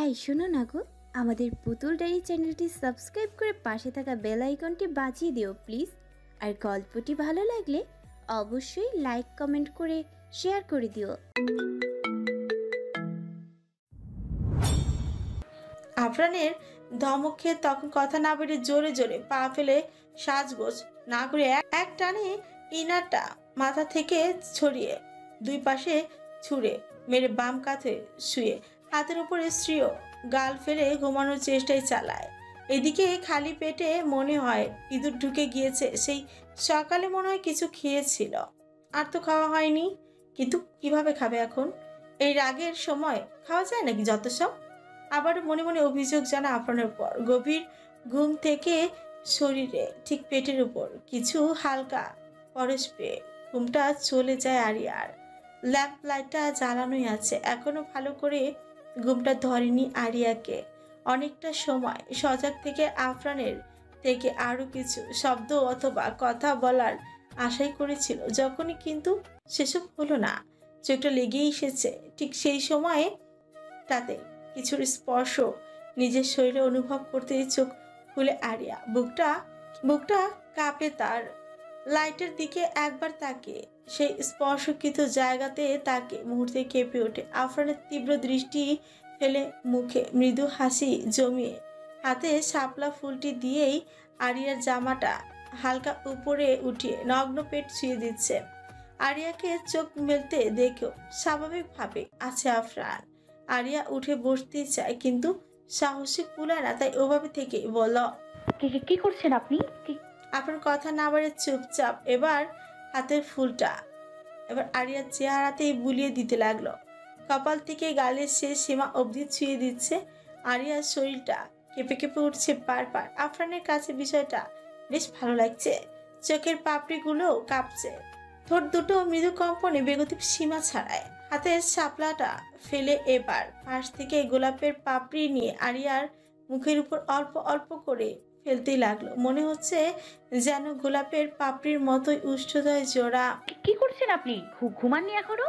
এই শোনো না গো, আমাদের পুতুল ডায়েরি চ্যানেলটি সাবস্ক্রাইব করে পাশে থাকা বেল আইকনটি বাজিয়ে দিও প্লিজ। আর গল্পটি ভালো লাগলে অবশ্যই লাইক কমেন্ট করে শেয়ার করে দিও। আফরানের ধমক খেয়ে তখন কথা না বেরিয়ে জোরে জোরে পা ফেলে সাজগোজ না করে এক টানে ইনারটা মাথা থেকে ছড়িয়ে দুই পাশে ছুঁড়ে মেরে বাম কাঁধে শুয়ে হাতের উপরে স্ত্রীও গাল ফেলে ঘুমানোর চেষ্টাই চালায়। এদিকে খালি পেটে মনে হয় ইঁদুর ঢুকে গিয়েছে। সেই সকালে মনে হয় কিছু খেয়েছিল, আর তো খাওয়া হয়নি। কিন্তু কিভাবে খাবে এখন? এই রাগের সময় খাওয়া যায় নাকি যত সব? আবার মনে মনে অভিযোগ জানা আফরানের পর। গভীর ঘুম থেকে শরীরে ঠিক পেটের উপর কিছু হালকা পরশ পেয়ে ঘুমটা চলে যায় আরিয়ার। ল্যাম্প লাইটটা জ্বালানোই আছে, এখনো ভালো করে ঘুমটা ধরেনি আরিয়াকে। অনেকটা সময় সজাগ থেকে আফরানের থেকে আরো কিছু শব্দ অথবা কথা বলার আশাই করেছিল, যখনই কিন্তু সেসব হলো না। চোখটা লেগেই এসেছে ঠিক সেই সময়ে তাতে কিছুর স্পর্শ নিজের শরীরে অনুভব করতে চোখ খুলে আরিয়া। বুকটা কাঁপে তার। লাইটের দিকে একবার তাকে সেই স্পর্শকৃত জায়গাতে তাকে মুহূর্তে কেঁপে ওঠে। আফরানের তীব্র দৃষ্টি ফেলে মুখে মৃদু হাসি জমিয়ে হাতে শাপলা ফুলটি দিয়েই আরিয়ার জামাটা হালকা উপরে উঠিয়ে নগ্ন পেট ছুঁয়ে দিচ্ছে। আরিয়াকে চোখ মেলতে দেখেও স্বাভাবিকভাবে আছে আফরান। আরিয়া উঠে বসতে চায় কিন্তু সাহসী কুলায় না, তাই ওভাবে থেকে বলল, কি করছেন আপনি? আপনার কথা না বাড়ে চুপচাপ এবার হাতের ফুলটা আরিয়ার চেহারাতেই বুলিয়ে দিতে লাগলো। কপাল থেকে গালের শেষ সীমা অবধি ছুঁয়ে দিচ্ছে। আরিয়ার শরীরটা কেঁপে কেঁপে উঠছে বারবার। আফরানের কাছে বিষয়টা বেশ ভালো লাগছে। চোখের পাপড়িগুলো কাঁপছে, ঠোঁট দুটো মৃদু কম্পনে বেগতিক সীমা ছাড়ায়। হাতের শাপলাটা ফেলে এবার পাশ থেকে গোলাপের পাপড়ি নিয়ে আরিয়ার মুখের উপর অল্প অল্প করে ফেলতেই লাগলো। মনে হচ্ছে যেন গোলাপের পাপড়ির মতোই উষ্ঠদয় জোড়া। কি করছেন আপনি? ঘুমাননি এখনো?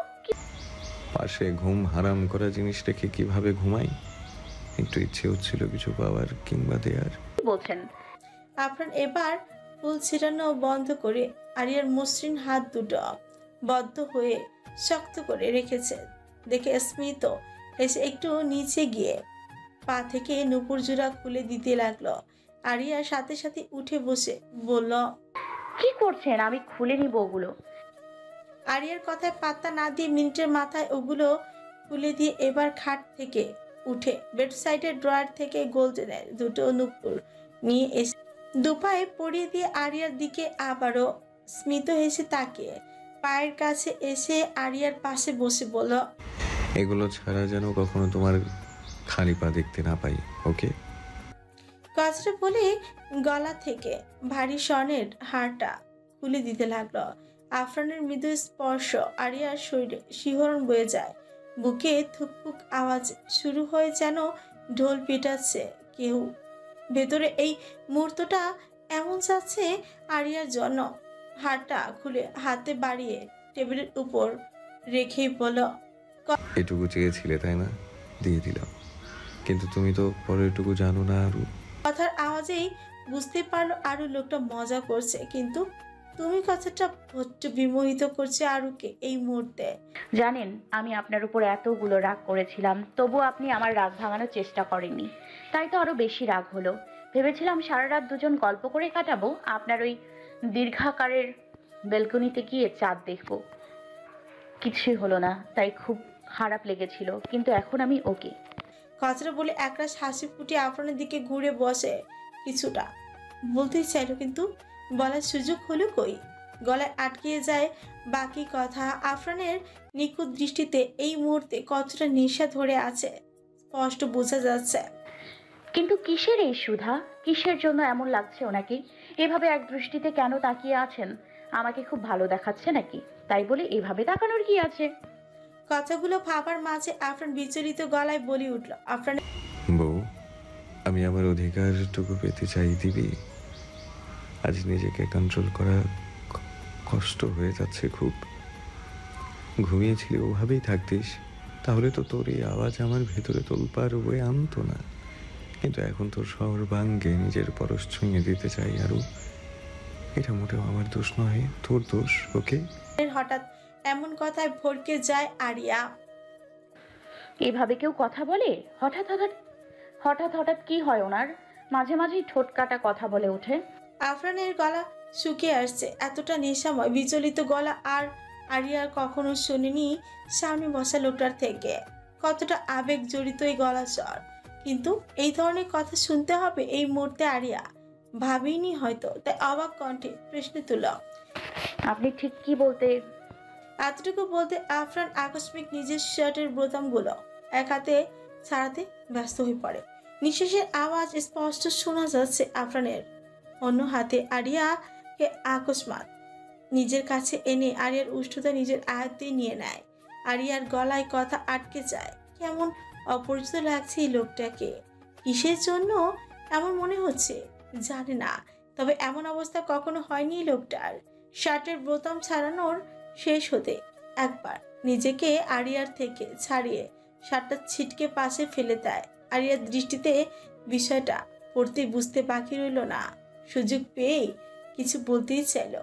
পাশে ঘুম হারাম করা জিনিস রেখে কিভাবে ঘুমাই? একটু ইচ্ছে হচ্ছিল কিছু পাওয়ার কিংবা দেয়ার। কি বলছেন? আফরান এবার ফুল ছিটানো বন্ধ করে আরিয়ার মসৃণ হাত দুটো বদ্ধ হয়ে শক্ত করে রেখেছে দেখে স্মিত এসে একটু নিচে গিয়ে পা থেকে নুপুর জোড়া খুলে দিতে লাগলো। আরিয়ার সাথে সাথে উঠে বসে বলল, কি করছেন? আমি খুলে নিব ওগুলো। আরিয়ার কথায় পাত্তা না দিয়ে মিনিটের মাথায় ওগুলো খুলে দিয়ে এবার খাট থেকে উঠে বেডসাইডের ড্রয়ার থেকে গোল্ডেনের দুটো নুপুর নিয়ে এসে দুপায়ে পরিয়ে দিয়ে আরিয়ার দিকে আবারও স্মিত হেসে তাকিয়ে পায়ের কাছে এসে আরিয়ার পাশে বসে বলল, এগুলো ছাড়া যেন কখনো তোমার খালি পা দেখতে না পাই, ওকে? কথাটা বলে গলা থেকে ভারী স্বর্ণের হারটা খুলে দিতে লাগলো। আফরানের মৃদু স্পর্শ আরিয়ার শরীরে শিহরণ বয়ে যায়। বুকে থুকপুক আওয়াজ শুরু হয়ে যেন ঢোল পেটাচ্ছে কেউ ভেতরে। এই মুহূর্তটা এমন যাচ্ছে আরিয়ার জন্য। হারটা খুলে হাতে বাড়িয়ে টেবিলের উপর রেখেই বলল, এটুকু চেয়েছিলে তাই না? দিয়ে দিলাম, কিন্তু তুমি তো পরেরটুকু জানো না। আরু কথার আওয়াজেই বুঝতে পারলো আরু লোকটা মজা করছে, কিন্তু তুমি কথাটা বড্ড বিমোহিত করছে আরুকে এই মুহূর্তে। জানেন, আমি আপনার উপর এতগুলো রাগ করেছিলাম, তবু আপনি আমার রাগ ভাঙানোর চেষ্টা করেননি। তাই তো আরো বেশি রাগ হলো। ভেবেছিলাম সারা রাত দুজন গল্প করে কাটাবো, আপনার ওই দীর্ঘাকারের ব্যালকনিতে গিয়ে চাঁদ দেখবো। কিছুই হলো না, তাই খুব খারাপ লেগেছিল, কিন্তু এখন আমি ওকে। কথাটা বলে একরাশ হাসি ফুটিয়ে আফরানের দিকে ঘুরে বসে। কিছুটা বলতেই চাইলো কিন্তু বলার সুযোগ হলো কই, গলায় আটকিয়ে যায় বাকি কথা। আফরানের নিখুঁত দৃষ্টিতে এই মুহূর্তে কতটা নেশা ধরে আছে স্পষ্ট বোঝা যাচ্ছে। কিন্তু কিসের এই সুধা? কিসের জন্য এমন লাগছে ওনাকে? এভাবে এক দৃষ্টিতে কেন তাকিয়ে আছেন? আমাকে খুব ভালো দেখাচ্ছে নাকি? তাই বলে এভাবে তাকানোর কি আছে? কথাগুলো ভাবার মাঝে আফরান বিচলিত গলায় বলে উঠল, আফরান বউ, আমি আমার অধিকারটুকু পেতে চাই দিবি। আজ নিজেকে কন্ট্রোল করা কষ্ট হয়ে যাচ্ছে খুব। ঘুমিয়েছিলি ওভাবেই থাকতিস, তাহলে তো তোর এই আওয়াজ আমার ভেতরে তোলপাড় বয়ে আনতো না। কিন্তু এখন তোর শহর ভাঙ্গে নিজের পরশ ছুঁয়ে দিতে চাই আরো। এটা মোটেও আমার দোষ নয়, তোর দোষ। ওকে? হঠাৎ এমন কথায় ভড়কে যায় আরিয়া। এভাবে কেউ কথা বলে? হঠাৎ হঠাৎ হঠাৎ হঠাৎ কি হয় ওনার? মাঝে মাঝেই ঠোঁট কাটা কথা বলে ওঠে। আফরানের গলা শুকিয়ে আসছে। এতটা নেশাময় বিচলিত গলা আর আরিয়ার কখনো শোনেনি সামনে বসা লোকটার থেকে। কতটা আবেগ জড়িত এই গলা স্বর। কিন্তু এই ধরনের কথা শুনতে হবে এই মুহূর্তে আরিয়া ভাবিনি হয়তো, তাই অবাক কণ্ঠে প্রশ্ন তুল। আপনি ঠিক কি বলতে? এতটুকু বলতে আফরান আকস্মিক নিজের শার্টের বোতামগুলো এক হাতে ছাড়াতে ব্যস্ত হয়ে পড়ে। নিঃশ্বাসের আওয়াজ স্পষ্ট শোনা যাচ্ছে আফরানের। অন্য হাতে আরিয়াকে আকস্মাত নিজের কাছে এনে আরিয়ার উষ্ণতা নিজের আয়ত্তে নিয়ে নেয়। আরিয়ার গলায় কথা আটকে যায়। কেমন অপরিচিত লাগছে এই লোকটাকে। কিসের জন্য এমন মনে হচ্ছে জানে না, তবে এমন অবস্থা কখনো হয়নি এই লোকটার। শার্টের বোতাম ছাড়ানোর শেষ হতে একবার নিজেকে আরিয়ার থেকে ছাড়িয়ে শার্টটা ছিটকে পাশে ফেলে দেয়। আরিয়ার দৃষ্টিতে বিষয়টা পড়তে বুঝতে বাকি রইল না। সুযোগ পেয়ে কিছু বলতেই চাইল।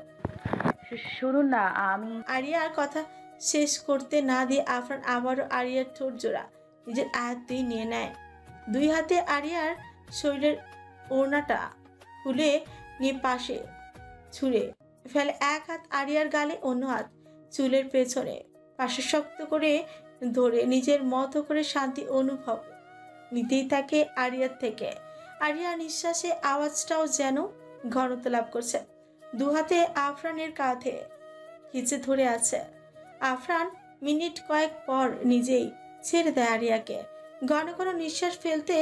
শুনুন না, আমি আরিয়ার কথা শেষ করতে না দিয়ে আফরান আবারও আরিয়ার ঠোঁট জোড়া নিজের আয়ত্তেই নিয়ে নেয়। দুই হাতে আরিয়ার শরীরের ওড়নাটা খুলে নিয়ে পাশে ছুঁড়ে ফেলে। এক হাত আরিয়ার গালে, অন্য হাত চুলের পেছনে পাশে শক্ত করে ধরে নিজের মতো করে শান্তি অনুভব নিতেই থাকে আরিয়ার থেকে। আরিয়া নিঃশ্বাসে আওয়াজটাও যেন ঘনত্ব লাভ করছে। দু হাতে আফরানের কাঁধে খিচে ধরে আছে। আফরান মিনিট কয়েক পর নিজেই ছেড়ে দেয় আরিয়াকে। ঘন ঘন নিঃশ্বাস ফেলতে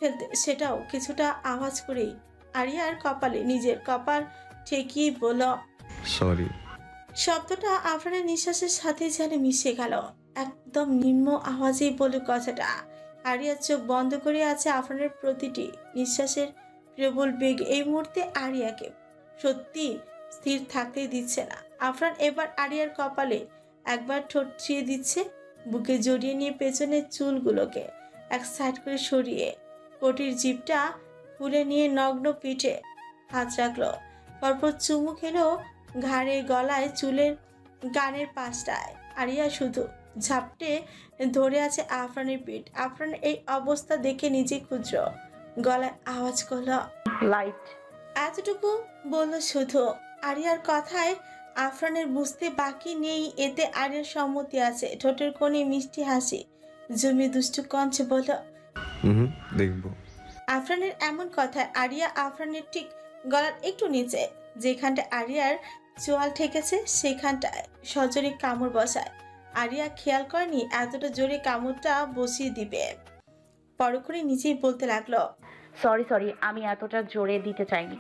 ফেলতে সেটাও কিছুটা আওয়াজ করেই আরিয়ার কপালে নিজের কপাল ঠেকিয়ে বলল, সরি। শব্দটা আফরানের নিঃশ্বাসের সাথে যেন মিশে গেল। একদম নিম্ন আওয়াজেই বলে কথাটা। আরিয়ার চোখ বন্ধ করে আছে আফরানের প্রতিটি নিঃশ্বাসের প্রবল বেগ এই মুহূর্তে আরিয়াকে সত্যি স্থির থাকতে দিচ্ছে না। আফরান এবার আরিয়ার কপালে একবার ঠোঁট ছুঁয়ে দিচ্ছে। বুকে জড়িয়ে নিয়ে পেছনের চুলগুলোকে এক সাইড করে সরিয়ে কোটির জিপটা খুলে নিয়ে নগ্ন পিঠে হাত রাখলো। পরপর চুমু খেলো ঘাড়ে, গলায়, চুলের গানের পাশটায়। আরিয়া শুধু ঝাপটে ধরে আছে আফরানের পিঠ। আফরান এই অবস্থা দেখে নিজে ক্ষুদ্র গলায় আওয়াজ করলো, লাইট। এতটুকু বলল শুধু। আরিয়ার কথায় আফরানের বুঝতে বাকি নেই এতে আরিয়ার সম্মতি আছে। ঠোঁটের কোণে মিষ্টি হাসি জমিয়ে দুষ্টু কঞ্চে বলল, দেখবো। আফরানের এমন কথায় আরিয়া আফরানের ঠিক গলার একটু নিচে যেখানটা আরিয়ার চোয়াল ঠেকেছে সেখানটায় সজোরে কামড় বসায়। আরিয়া খেয়াল করেনি এতটা জোরে কামড়টা বসিয়ে দিবে। পরক্ষণে নিজেই বলতে লাগলো, সরি, আমি এতটা জোরে দিতে চাইনি।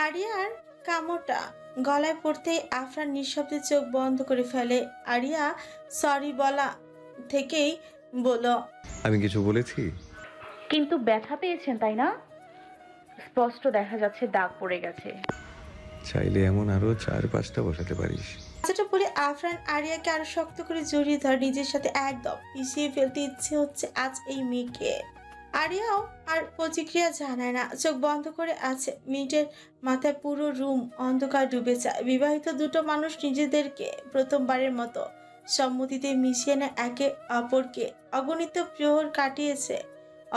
আরিয়ার কামড়টা গলায় পড়তে আফরান নিঃশব্দে চোখ বন্ধ করে ফেলে। আরিয়া সরি বলা থেকেই বলল, আমি কিছু বলেছি? কিন্তু ব্যথা পেয়েছেন তাই না? স্পষ্ট দেখা যাচ্ছে দাগ পড়ে গেছে। চাইলে এমন আরো 4-5টা বসাতে পারিস। কথাটা বলে আফরান আরিয়াকে আরো শক্ত করে জড়িয়ে ধরে নিজের সাথে একদম পিছিয়ে ফেলতে ইচ্ছে হচ্ছে আজ এই মেয়েকে। আরিয়াও আর প্রতিক্রিয়া জানায় না, চোখ বন্ধ করে আছে। মিনিটের মাথায় পুরো রুম অন্ধকার ডুবে যায়। বিবাহিত দুটো মানুষ নিজেদেরকে প্রথমবারের মতো সম্মতিতে মিশিয়ে নেয় একে অপরকে। অগণিত প্রহর কাটিয়েছে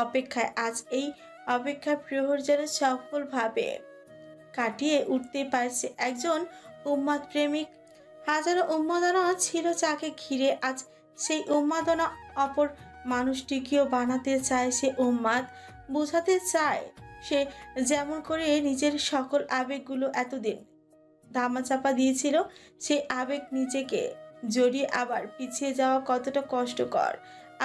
অপেক্ষায়। আজ এই অপেক্ষার প্রহর যেন সফলভাবে কাটিয়ে উঠতে পারছে একজন উন্মাদ প্রেমিক। হাজারো উন্মাদনা ছিল যাকে ঘিরে। আজ সেই উন্মাদনা অপর মানুষটিকেও বানাতে চায় সে উন্মাদ। বোঝাতে চায় সে যেমন করে নিজের সকল আবেগগুলো এতদিন ধামাচাপা দিয়েছিল, সেই আবেগ নিজেকে জড়িয়ে আবার পিছিয়ে যাওয়া কতটা কষ্টকর।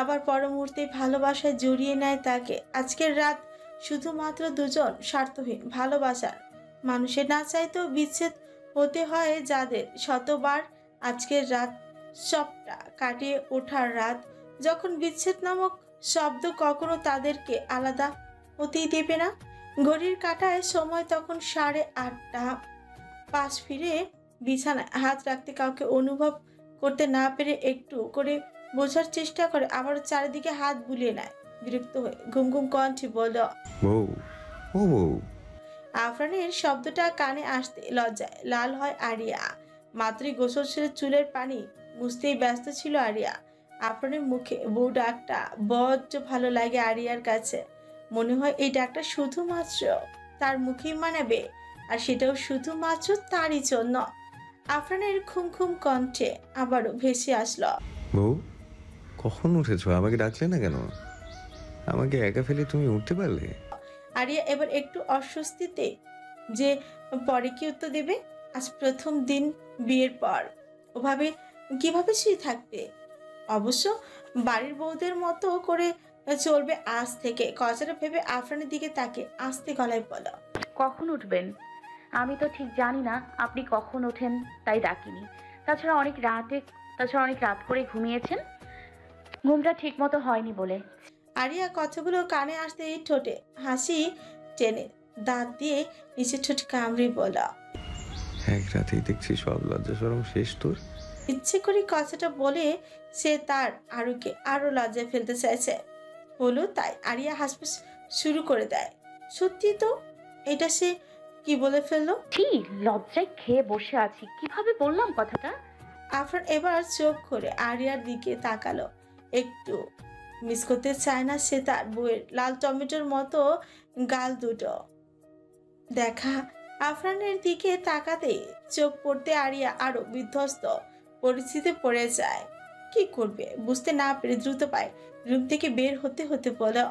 আবার পর মুহূর্তে ভালোবাসায় জড়িয়ে নেয় তাকে। আজকের রাত শুধুমাত্র দুজন স্বার্থহীন ভালোবাসার মানুষের। না চাইতেও বিচ্ছেদ হতে হয় যাদের শতবার। আজকের রাত সবটা কাটিয়ে ওঠার রাত, যখন বিচ্ছেদ নামক শব্দ কখনো তাদেরকে আলাদা হতেই দেবে না। ঘড়ির কাঁটায় সময় তখন 8:30। পাশ ফিরে বিছানায় হাত রাখতে কাউকে অনুভব করতে না পেরে একটু করে বোঝার চেষ্টা করে, আবার চারিদিকে হাত বুলিয়ে নেয়। বিরক্ত হয়ে ঘুম ঘুম কণ্ঠে বলল, বউ, ও বউ। আফরানের শব্দটা কানে আসতে লজ্জায় লাল হয় আরিয়া। মাত্রই গোসল সেরে চুলের পানি মুছতেই ব্যস্ত ছিল আরিয়া। আফরানের মুখে বউ ডাকটা বড্ড ভালো লাগে আরিয়ার কাছে। মনে হয় এই ডাকটা শুধুমাত্র তার মুখেই মানাবে, আর সেটাও শুধুমাত্র তারই জন্য। আফরানের ঘুম ঘুম কণ্ঠে আবারও ভেসে আসলো, বউ, কখন উঠেছো? আমাকে ডাকলে না কেন? আমাকে একা ফেলে তুমি উঠতে পারলে? আরিয়া এবার একটু অস্বস্তিতে যে পরে কি উত্তর দেবে। আজ প্রথম দিন বিয়ের পর ওভাবে কিভাবে শুয়ে থাকবে। অবশ্য বাড়ির বউদের মতো করে চলবে আজ থেকে। কথাটা ভেবে আফরানের দিকে তাকে আস্তে গলায় বলো, কখন উঠবেন? আমি তো ঠিক জানি না আপনি কখন ওঠেন, তাই ডাকিনি। তাছাড়া অনেক রাত করে ঘুমিয়েছেন, ঘুমটা ঠিক মতো হয়নি বলে। আরিয়া কথাগুলো কানে আসতে ঠোঁটে হাসি টেনে দাঁত দিয়ে নিচে ঠোঁট কামড়ে বলা, এক রাতেই দেখছি সব লজ্জা শরম শেষ তোর। ইচ্ছে করে কথাটা বলে সে তার আরুকে আরো লজ্জায় ফেলতে চাইছে। হলো তাই আরিয়া হাসপাস শুরু করে দেয়। সত্যি তো, এটা সে কি বলে ফেললো। ছি, লজ্জায় খেয়ে বসে আছি, কিভাবে বললাম কথাটা? আফরান এবার চোখ করে আরিয়ার দিকে তাকালো। একটু মিস করতে চায় না সে তার বউয়ের লাল টমেটোর মতো গাল দুটো দেখা। আফরানের দিকে তাকাতে চোখ পড়তে আরিয়া আরো বিধ্বস্ত পরিস্থিতিতে পড়ে যায়। কি করবে বুঝতে না পেরে দ্রুত পায় রুম থেকে বের হতে হতে বলো,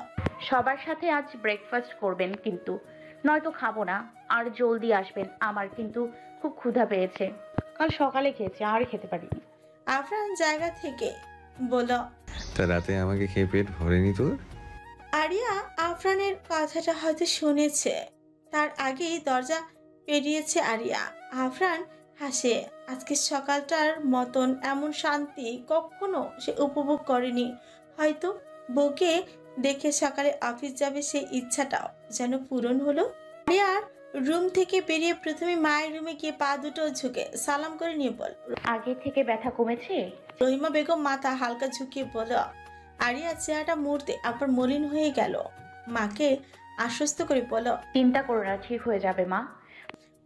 সবার সাথে আজ ব্রেকফাস্ট করবেন কিন্তু, নয়তো খাবো না। আর জলদি আসবেন, আমার কিন্তু খুব ক্ষুধা পেয়েছে। কাল সকালে খেয়েছি, আর খেতে পারিনি। আফরান জায়গা থেকে বলো, তা রাতে আমাকে খেয়ে পেট ভরেনি তোর? আরিয়া আফরানের কথাটা হয়তো শুনেছে, তার আগেই দরজা পেরিয়েছে আরিয়া। আফরান হাসে। আজকে সকালটার মতন এমন শান্তি কখনো সে উপভোগ করেনি। হয়তো বউকে দেখে সকালে অফিস যাবে সেই ইচ্ছাটাও যেন পূরণ হলো। আরিয়ার রুম থেকে বেরিয়ে প্রথমে মায়ের রুমে গিয়ে পা দুটো ঝুঁকে সালাম করে নিয়ে বল, আগে থেকে ব্যথা কমেছে? রহিমা বেগম মাথা হালকা ঝুঁকিয়ে বলল। আরিয়া চেহারাটা মুহূর্তে আবার মলিন হয়ে গেল। মাকে আশ্বস্ত করে বলল, চিন্তা করো না, ঠিক হয়ে যাবে মা।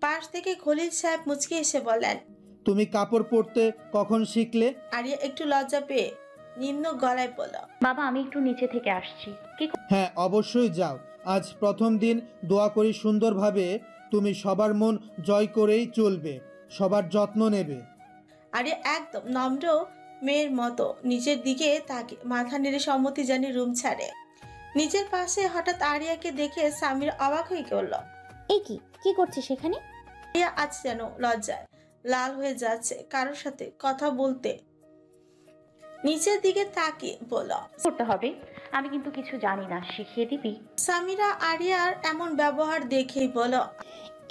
পাশ থেকে খলিল সাহেব মুচকি এসে বলেন, তুমি কাপড় পরতে কখন শিখলে? আরিয়া একটু লজ্জা পেয়ে নিম্ন গলায় বলল, বাবা, আমি একটু নিচে থেকে আসছি। কি হ্যাঁ, অবশ্যই যাও। আজ প্রথম দিন, দোয়া করি সুন্দরভাবে তুমি সবার মন জয় করেই চলবে, সবার যত্ন নেবে। আরিয়া একদম নম্র মেয়ের মতো নিচের দিকে তাকে মাথা নেড়ে সম্মতি জানিয়ে রুম ছাড়ে। নিজের পাশে হঠাৎ আরিয়াকে দেখে সামির অবাক হয়ে গেল। এ কি করছিস সেখানে? আরিয়া আজ যেন লজ্জায় লাল হয়ে যাচ্ছে কারোর সাথে কথা বলতে। নিচের দিকে তাকিয়ে বলল, করতে হবে? আমি কিন্তু কিছু জানি না, শিখিয়ে দিবি? সামিরা আরিয়ার এমন ব্যবহার দেখেই বলল।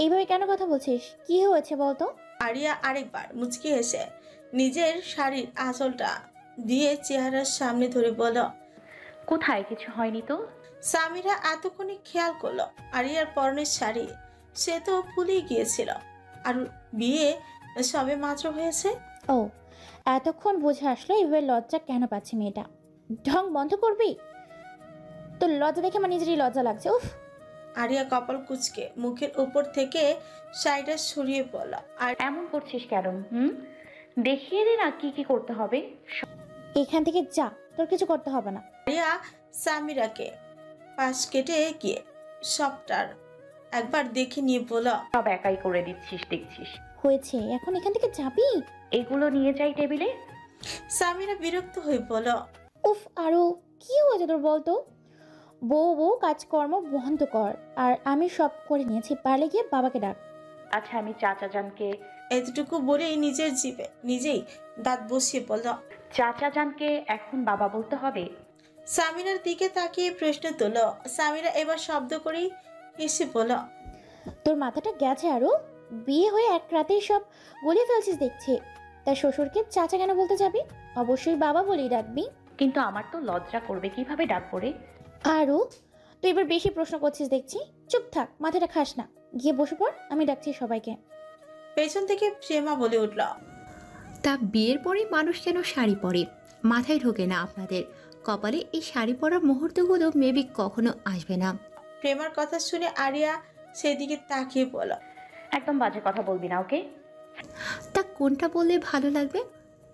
এইভাবে কেন কথা বলছিস? কি হয়েছে বলতো? আরিয়া আরেকবার মুচকি হেসে নিজের শাড়ির আঁচলটা দিয়ে চেহারার সামনে ধরে বলল, কোথায়? কিছু হয়নি তো? সামিরা এতক্ষণে খেয়াল করলো আরিয়ার পরনের শাড়ি, সে তো ভুলেই গিয়েছিল আর বিয়ে সবে মাত্র হয়েছে। ও, এতক্ষণ বুঝে আসলো এইভাবে লজ্জা কেন পাচ্ছে মেয়েটা। ঢং বন্ধ করবি? তোর লজ্জা দেখে আমার নিজেরই লজ্জা লাগছে। উফ! আরিয়া কপাল কুঁচকে মুখের উপর থেকে শাড়িটা সরিয়ে পড়ল। আর এমন করছিস কেন? দেখিয়ে দে না কি কি করতে হবে। এখান থেকে যা, তোর কিছু করতে হবে না। আরিয়া সামিরাকে পাশ কেটে গিয়ে সবটার একবার দেখে নিয়ে বলল, সব একাই করে দিচ্ছিস দেখছিস। হয়েছে, এখন এখান থেকে যাবি? এগুলো নিয়ে যাই টেবিলে। সামিরা বিরক্ত হয়ে বলল, উফ! আরো কি হয়েছে তোর বলতো? বউ কাজকর্ম বন্ধ কর। আর আমি সব করে নিয়েছি, পারলে গিয়ে বাবাকে ডাক। আচ্ছা, আমি চাচা জানকে। এতটুকু বলেই নিজের জিভে নিজেই দাঁত বসিয়ে বলল, চাচা জানকে এখন বাবা বলতে হবে? সামিরার দিকে তাকিয়ে প্রশ্ন তুলল। সামিরা এবার শব্দ করেই হেসে বলল, তোর মাথাটা গেছে আরো? বিয়ে হয়ে এক রাতেই সব গলিয়ে ফেলছিস দেখছি। তার শ্বশুরকে চাচা কেন বলতে যাবি? অবশ্যই বাবা বলেই ডাকবি। কিন্তু আমার তো লজ্জা করবে, কিভাবে ডাকবো রে? আরও তুই এবার বেশি প্রশ্ন করছিস দেখছি। চুপ থাক, মাথাটা খাস না, গিয়ে বসে পড়, আমি ডাকছি সবাইকে। পেছন থেকে প্রেমা বলে উঠল, তা বিয়ের পরে মানুষ কেন শাড়ি পরে? মাথায় ঢোকে না আপনাদের। কপালে এই শাড়ি পরার মুহূর্তগুলো মেবি কখনো আসবে না। প্রেমার কথা শুনে আরিয়া সেদিকে তাকিয়ে বলল, একদম বাজে কথা বলবি না, ওকে? তা কোনটা বললে ভালো লাগবে?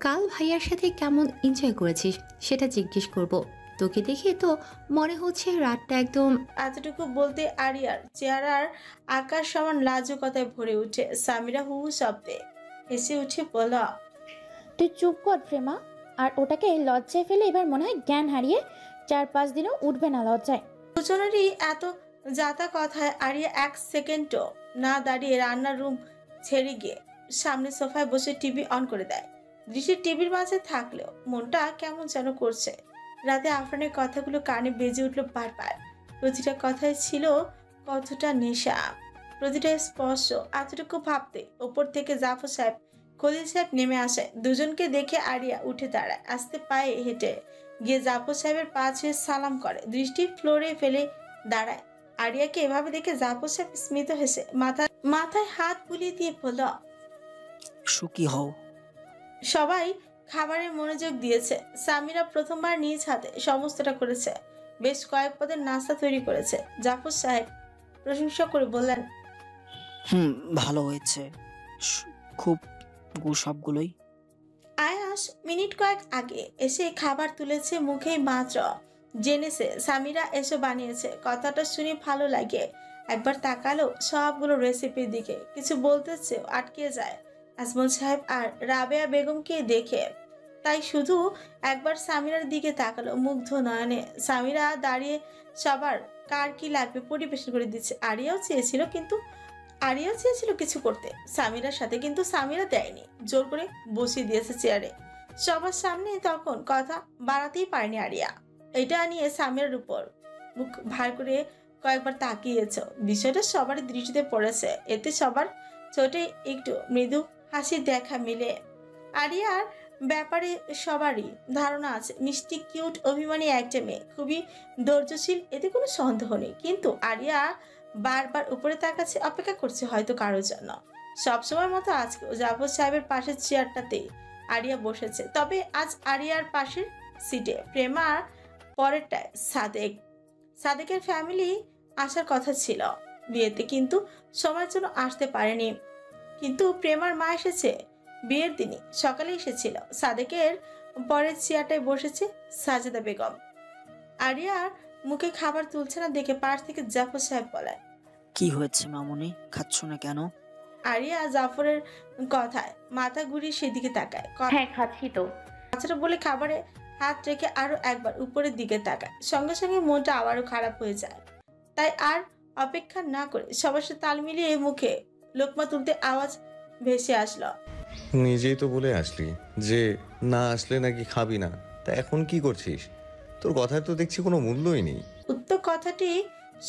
কাল ভাইয়ার সাথে কেমন এনজয় করেছিস সেটা জিজ্ঞেস করব। তোকে দেখে তো মনে হচ্ছে রাতটা একদম। এতটুকু বলতে আরিয়ার চেহারার আকাশ সমান লাজুকতায় ভরে উঠে। সামিরা হু হু শব্দে হেসে উঠে বলল, তুই চুপ কর প্রেমা। আর ওটাকে লজ্জায় ফেলে এবার মনে হয় জ্ঞান হারিয়ে 4-5 দিনও উঠবে না লজ্জায়। দুজনেরই এত যাতা কথায় আরিয়া এক সেকেন্ডও না দাঁড়িয়ে রান্নার রুম ছেড়ে গিয়ে সামনে সোফায় বসে টিভি অন করে দেয়। দৃষ্টি টিভির মাঝে থাকলেও মনটা কেমন যেন করছে। রাতে আফরানের কথাগুলো কানে বেজে উঠল বারবার। প্রতিটা কথায় ছিল কতটা নেশা, প্রতিটা স্পর্শ। এতটুকু ভাবতে ওপর থেকে জাফর সাহেব, খলিল সাহেব নেমে আসে। দুজনকে দেখে আরিয়া উঠে দাঁড়ায়। আস্তে পায়ে হেঁটে গিয়ে জাফর সাহেবের পা ছুঁয়ে সালাম করে, দৃষ্টি ফ্লোরে ফেলে দাঁড়ায়। আরিয়াকে এভাবে দেখে জাফর সাহেব স্মিত হেসে মাথায় হাত বুলিয়ে দিয়ে বলল, সুখী হও। সবাই খাবারে মনোযোগ দিয়েছে। সামিরা প্রথমবার নিজ হাতে সমস্তটা করেছে। বেশ কয়েক পদের নাস্তা তৈরি করেছে। জাফর সাহেব প্রশংসা করে বললেন, ভালো হয়েছে, খুব সবগুলোই। আয়াস মিনিট কয়েক আগে এসে খাবার তুলেছে, মুখেই মাত্র জেনেছে সামিরা এসে বানিয়েছে। কথাটা শুনে ভালো লাগে। একবার তাকালো সবগুলো রেসিপির দিকে, কিছু বলতে চেয়েও আটকে যায় আজমল সাহেব আর রাবেয়া বেগমকে দেখে। তাই শুধু একবার সামিরার দিকে তাকালো মুগ্ধ নয়নে। সামিরা দাঁড়িয়ে সবার কার কি লাগবে পরিবেশন করে দিচ্ছে। আরিয়াও চেয়েছিল কিছু করতে সামিরার সাথে, কিন্তু সামিরা দেয়নি, জোর করে বসিয়ে দিয়েছে চেয়ারে সবার সামনে। তখন কথা বাড়াতেই পারেনি আরিয়া। এটা নিয়ে সামিরার উপর মুখ ভার করে কয়েকবার তাকিয়েছ। বিষয়টা সবার দৃষ্টিতে পড়েছে। এতে সবার ছোটে একটু মৃদু হাসি দেখা মিলে। আরিয়ার ব্যাপারে সবারই ধারণা আছে, মিষ্টি কিউট অভিমানী একটা মেয়ে, খুবই ধৈর্যশীল, এতে কোনো সন্দেহ নেই। কিন্তু আরিয়া বারবার উপরে তাকাচ্ছে, অপেক্ষা করছে হয়তো কারোর জন্য। সবসময় মতো আজকেও জাফর সাহেবের পাশের চেয়ারটাতেই আরিয়া বসেছে। তবে আজ আরিয়ার পাশের সিটে প্রেমা, পরেরটায় সাদেকের ফ্যামিলি আসার কথা ছিল বিয়েতে, কিন্তু সময়ের জন্য আসতে পারেনি। কিন্তু প্রেমার মা এসেছে বিয়ের দিনই সকালে এসেছিল। সাদেকের পরের চেয়ারটায় বসেছে সাজেদা বেগম। আরিয়ার মুখে খাবার তুলছে না দেখে পাশ থেকে জাফর সাহেব বলেন, কি হয়েছে মামুনি, খাচ্ছ না কেন? আরিয়া জাফরের কথায় মাথা ঘুরিয়ে সেদিকে তাকায়। হ্যাঁ খাচ্ছি তো। কথাটা বলে খাবারে হাত রেখে আরো একবার উপরের দিকে তাকায়। সঙ্গে সঙ্গে মনটা আবারও খারাপ হয়ে যায়। তাই আর অপেক্ষা না করে সবার সাথে তাল মিলিয়ে মুখে লোকমা তুলতে আওয়াজ ভেসে আসলো, নিজেই তো বলে আসলি যে না আসলে নাকি খাবি না, তা এখন কি করছিস? তোর কথার তো দেখছি কোনো মূল্যই নেই। উত্তর কথাটি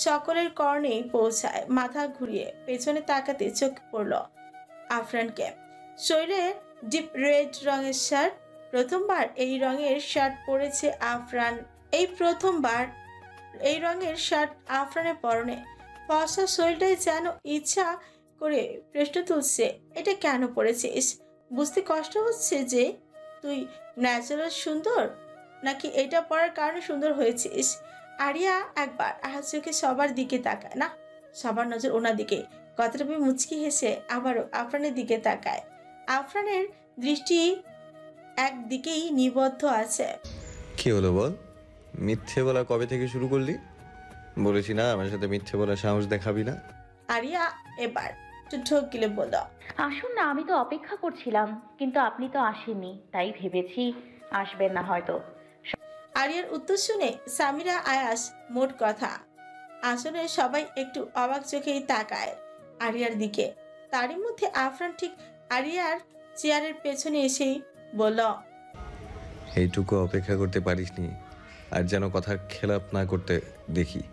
সকলের কর্ণেই পৌঁছায়। মাথা ঘুরিয়ে পেছনে তাকাতে চোখ পড়ল আফরানকে। শরীরে ডিপ রেড রঙের শার্ট, প্রথমবার এই রঙের শার্ট পরেছে আফরান। এই প্রথমবার এই রঙের শার্ট আফরানের পরনে। ফর্সা শরীরটাই যেন ইচ্ছা করে প্রশ্ন তুলছে, এটা কেন পরেছিস? বুঝতে কষ্ট হচ্ছে যে তুই ন্যাচারাল সুন্দর, নাকি এটা পরার কারণে সুন্দর হয়েছিস? আরিয়া একবার চোখে সবার দিকে তাকায়, না সবার নজর ওনার দিকে। কথাটা ভেবে মুচকি হেসে আবারও আফরানের দিকে তাকায়। আফরানের দৃষ্টি একদিকেই নিবদ্ধ আছে। কি হলো বল? মিথ্যে বলা কবে থেকে শুরু করলি? বলেছি না আমার সাথে মিথ্যে বলার সাহস দেখাবি না। আরিয়া এবার ঠোক গিলে বলল, আসুন না, আমি তো অপেক্ষা করছিলাম, কিন্তু আপনি তো আসেননি, তাই ভেবেছি আসবেন না হয়তো। আরিয়ার উত্তর শুনে সামিরা, আয়াস, মোট কথা আসলে সবাই একটু অবাক চোখেই তাকায় আরিয়ার দিকে। তারই মধ্যে আফরান ঠিক আরিয়ার চেয়ারের পেছনে এসেই বলল, এইটুকু অপেক্ষা করতে পারিসনি, আর যেন কথার খেলাপ না করতে দেখি।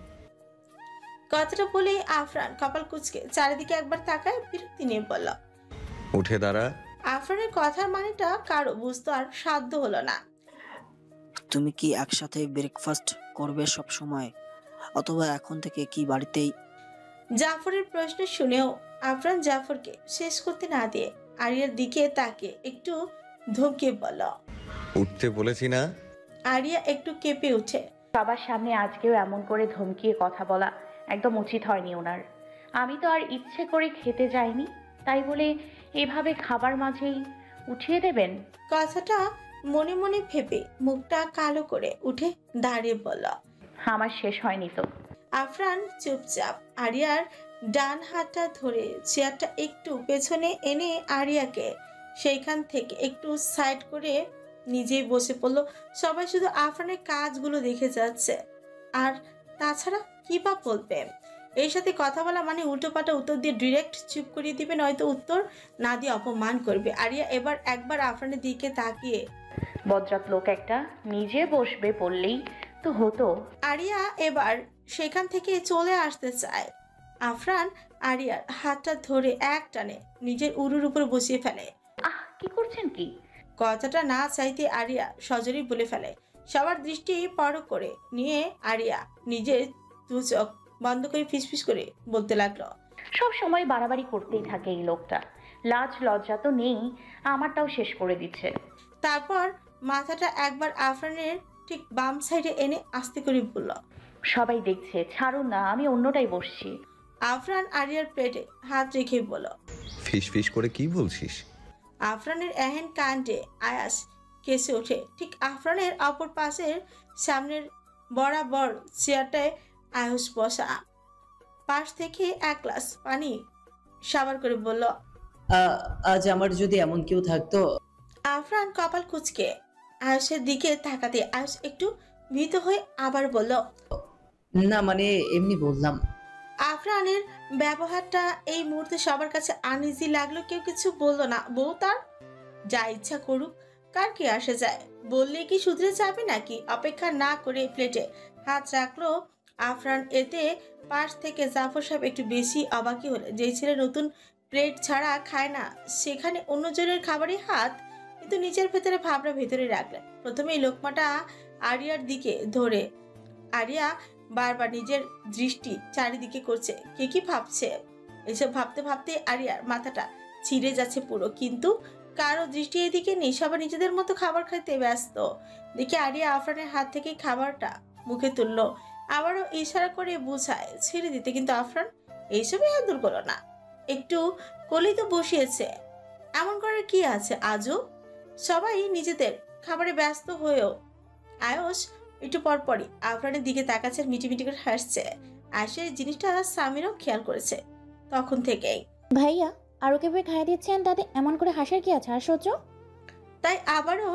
কথাটা বলেই আফরান কপাল কুঁচকে চারিদিকে একবার তাকায়, বিরক্তি নিয়ে বলল, উঠে দাঁড়া। আফরানের কথার মানেটা কারো বুঝতে আর সাধ্য হলো না। তুমি কি একসাথে ব্রেকফাস্ট করবে সব সময়, অথবা এখন থেকে কি বাড়িতেই? জাফরের প্রশ্ন শুনেও আফরান জাফরকে শেষ করতে না দিয়ে আরিয়ার দিকে তাকে একটু ধমকে বলল, উঠতে বলেছি না? আরিয়া একটু কেঁপে ওঠে। সবার সামনে আজকেও এমন করে ধমকিয়ে কথা বলা একদম উচিত হয়নি ওনার। আমি তো আর ইচ্ছে করে খেতে যাইনি, তাই বলে এভাবে খাবার মাঝেই উঠিয়ে দেবেন? কথাটা মনে মনে ভেবে মুখটা কালো করে উঠে দাঁড়িয়ে বলল। আমার শেষ হয়নি তো। আফরান চুপচাপ আরিয়ার ডান হাতটা ধরে চেয়ারটা একটু পেছনে এনে আরিয়াকে সেইখান থেকে একটু সাইড করে নিজেই বসে পড়ল। সবাই শুধু আফরানের কাজগুলো দেখে যাচ্ছে, আর তাছাড়া কি বা বলবে। এর সাথে কথা বলা মানে উল্টোপাল্টা উত্তর দিয়ে ডিরেক্ট চুপ করিয়ে দিবে, নয়তো উত্তর না দিয়ে অপমান করবে। আরিয়া এবার একবার আফরানের দিকে তাকিয়ে, বজ্জাত লোক একটা, নিজে বসবে বললেই তো হতো। আরিয়া এবার সেখান থেকে চলে আসতে চায়। আফরান আরিয়ার হাতটা ধরে এক টানে নিজের উরুর উপর বসিয়ে ফেলে। আহ, কি করছেন কি? কথাটা না চাইতে আরিয়া সজরে বলে ফেলে। সবার দৃষ্টি পরখ করে নিয়ে আরিয়া নিজের দু চোখ বন্ধ করে ফিসফিস করে বলতে লাগলো। সব সময় বাড়াবাড়ি করতেই থাকে এই লোকটা, লাজ লজ্জা তো নেই, আমারটাও শেষ করে দিচ্ছে। তারপর মাথাটা একবার আফরানের ঠিক বাম সাইডে এনে আস্তে করে বলল। সবাই দেখছে, ছাড়ুন না, আমি অন্যটাই বসছি। আফরান আরিয়ার প্লেটে হাত রেখে বলল। ফিস ফিস করে কি বলছিস? আফরানের এহেন কাণ্ডে আয়াস কেসে ওঠে। ঠিক আফরানের অপর পাশের সামনের বরাবর চেয়ারটায় আয়ুষ বসা। পাশ থেকে এক গ্লাস পানি সাবার করে বলল। আজ আমার যদি এমন কেউ থাকতো। আফরান কপাল কুঁচকে আয়ুষের দিকে তাকাতে আয়ুষ একটু ভীত হয়ে আবার বলল। না মানে এমনি বললাম। আফরানের ব্যবহারটা এই মুহূর্তে সবার কাছে আনইজি লাগলো। কেউ কিছু বললো না। বউ তার যা ইচ্ছা করুক, কার কি আসে যায়? বললে কি শুধরে যাবে নাকি? অপেক্ষা না করে প্লেটে হাত রাখলো আফরান। এতে পাশ থেকে জাফর সাহেব একটু বেশি অবাকি হলে। যেই ছেলে নতুন প্লেট ছাড়া খায় না, সেখানে অন্যজনের খাবারে হাত, কিন্তু নিজের ভেতরে ভাবনা ভেতরে রাখলেন। প্রথমেই লোকমাটা আরিয়ার দিকে ধরে আরিয়া বারবার নিজের দৃষ্টি চারিদিকে করছে, কে কি ভাবছে। এসব ভাবতে ভাবতে আরিয়ার মাথাটা ছিঁড়ে যাচ্ছে পুরো, কিন্তু কারো দৃষ্টি এদিকে নেই। সবাই নিজেদের মতো খাবার খাইতে ব্যস্ত। দেখে আরিয়া আফরানের হাত থেকে খাবারটা মুখে তুললো, আবারও ইশারা করে বুঝায় ছেড়ে দিতে, কিন্তু আফরান এইসবে হাত করলো না। একটু কলেই তো বসিয়েছে, এমন করার কি আছে আজও? সবাই নিজেদের খাবারে ব্যস্ত হয়েও আয়ুষ একটু পরপরই আফরানের দিকে তাকাচ্ছে, মিটিমিটি করে হাসছে। আসে জিনিসটা সামিরও খেয়াল করেছে তখন থেকেই। ভাইয়া আরো কেউ খাইয়ে দিচ্ছেন, তাতে এমন করে হাসার কি আছে আশ্চর্য? তাই আবারও